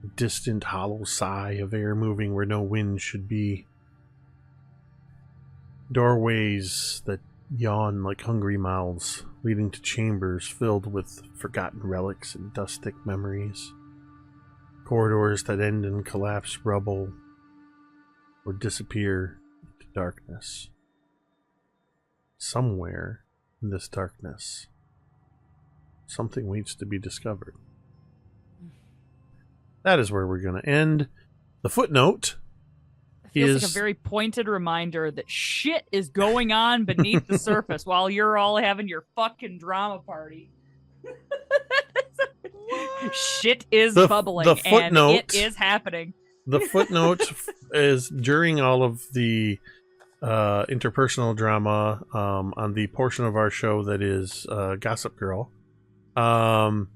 a distant hollow sigh of air moving where no wind should be, doorways that yawn like hungry mouths, leading to chambers filled with forgotten relics and dust-thick memories. corridors that end in collapsed rubble or disappear into darkness. Somewhere in this darkness, something waits to be discovered. That is where we're going to end. The footnote Feels like a very pointed reminder that shit is going on beneath the surface while you're all having your fucking drama party. Shit is bubbling, the footnote, and it is happening. The footnote is during all of the interpersonal drama on the portion of our show that is Gossip Girl. Moa,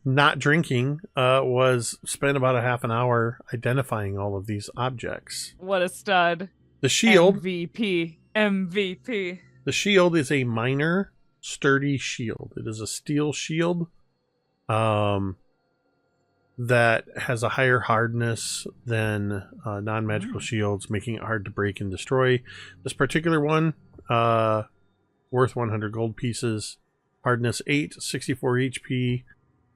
not drinking, was spent about a half an hour identifying all of these objects. What a stud. The shield. MVP. The shield is a minor, sturdy shield. It is a steel shield that has a higher hardness than non-magical shields, making it hard to break and destroy. This particular one, worth 100 gold pieces, hardness 8, 64 HP,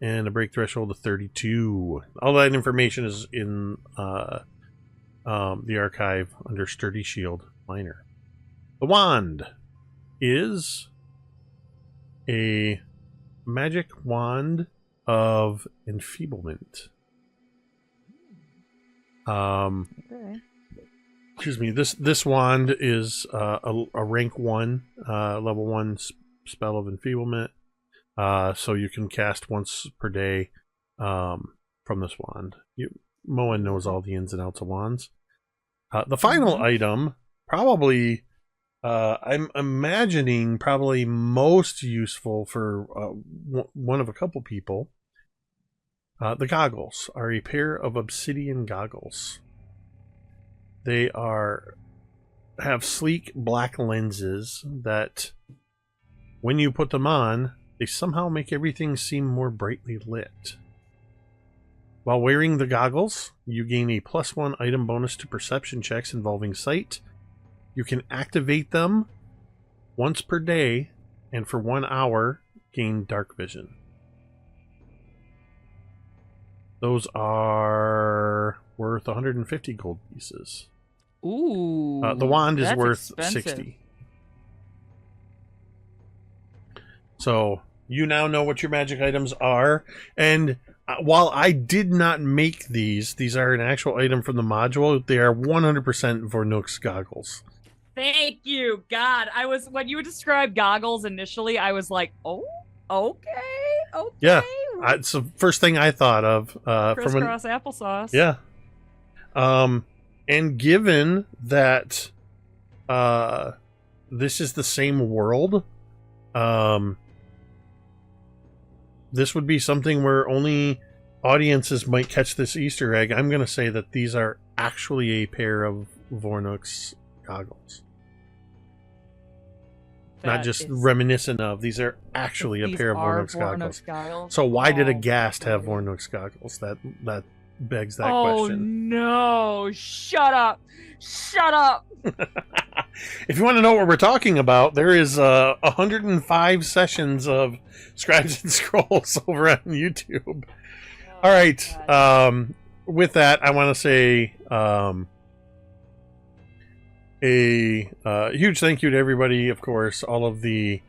and a break threshold of 32. All that information is in the archive under Sturdy Shield Minor. The wand is a magic wand of enfeeblement. Okay. Excuse me. This wand is a rank 1, level 1 spell of enfeeblement. So you can cast once per day from this wand. Moa knows all the ins and outs of wands. The final item, probably, I'm imagining probably most useful for one of a couple people. The goggles are a pair of obsidian goggles. They have sleek black lenses that, when you put them on, they somehow make everything seem more brightly lit. While wearing the goggles, you gain a +1 item bonus to perception checks involving sight. You can activate them once per day, and for 1 hour, gain dark vision. Those are worth 150 gold pieces. Ooh. The wand is worth expensive. 60. So you now know what your magic items are. And while I did not make these are an actual item from the module. They are 100% Vornook's goggles. Thank you, God. When you described goggles initially, I was like, oh, okay. Yeah, it's the first thing I thought of. Crisscross applesauce. Yeah. And given that this is the same world, this would be something where only audiences might catch this Easter egg. I'm going to say that these are actually a pair of Vornook's goggles. Not just reminiscent of. These are actually a pair of Vornook's goggles. So why did a Ghast have Vornook's goggles? That begs that question. Oh no! Shut up! Shut up! If you want to know what we're talking about, there is 105 sessions of Scribes and Scrolls over on YouTube. All right. With that, I want to say a huge thank you to everybody. Of course, all of the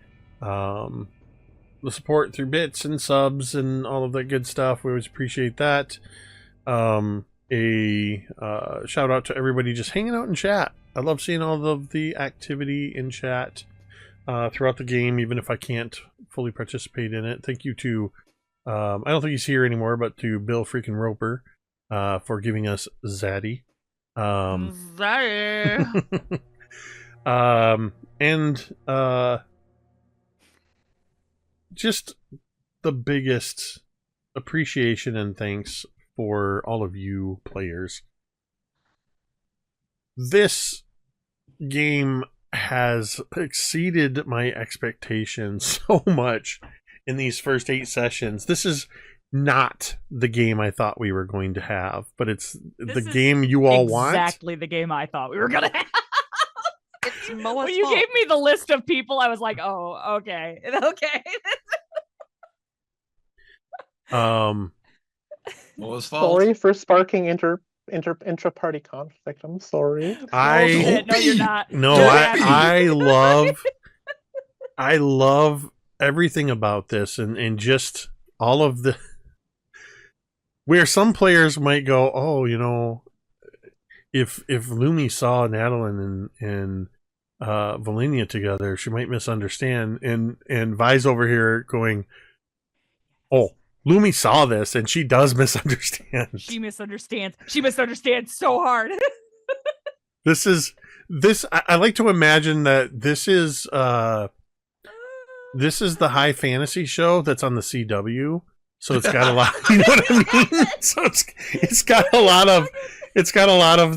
support through bits and subs and all of that good stuff. We always appreciate that. A shout out to everybody just hanging out in chat. I love seeing all of the activity in chat throughout the game, even if I can't fully participate in it. Thank you to, I don't think he's here anymore, but to Bill freaking Roper for giving us Zaddy. Zaddy! And just the biggest appreciation and thanks for all of you players. This game has exceeded my expectations so much in these first 8 sessions. This is not the game I thought we were going to have, but it's the game you all want. Exactly the game I thought we were going to have. It's Moa's when you fault. gave me the list of people, I was like, oh, okay. Okay. What was fault? Sorry for sparking intra-party conflict. I'm sorry. Bullshit. No, you're not. No, You're I love everything about this and just all of the where some players might go, oh, you know, if Lumi saw Natalin and Velynia together, she might misunderstand. And Vi's over here going, oh, Lumi saw this and she does misunderstand. She misunderstands. She misunderstands so hard. I like to imagine that this is the high fantasy show that's on the CW. So it's got a lot, you know what I mean? So it's got a lot of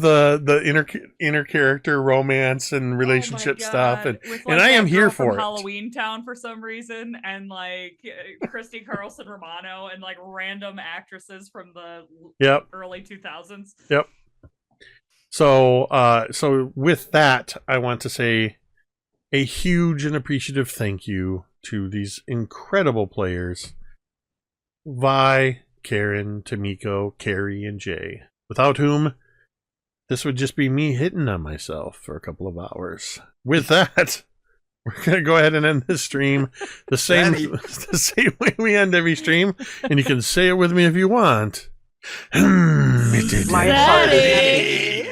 the inner character romance and relationship stuff, and With, and I am here for it. Halloween Town for some reason, and like Christy Carlson Romano and like random actresses from the early 2000s. Yep. So with that, I want to say a huge and appreciative thank you to these incredible players, Vi, Kaeryn, Tamiko, Cari, and Jay, without whom this would just be me hitting on myself for a couple of hours. With that, we're going to go ahead and end this stream the same way we end every stream, and you can say it with me if you want. My party.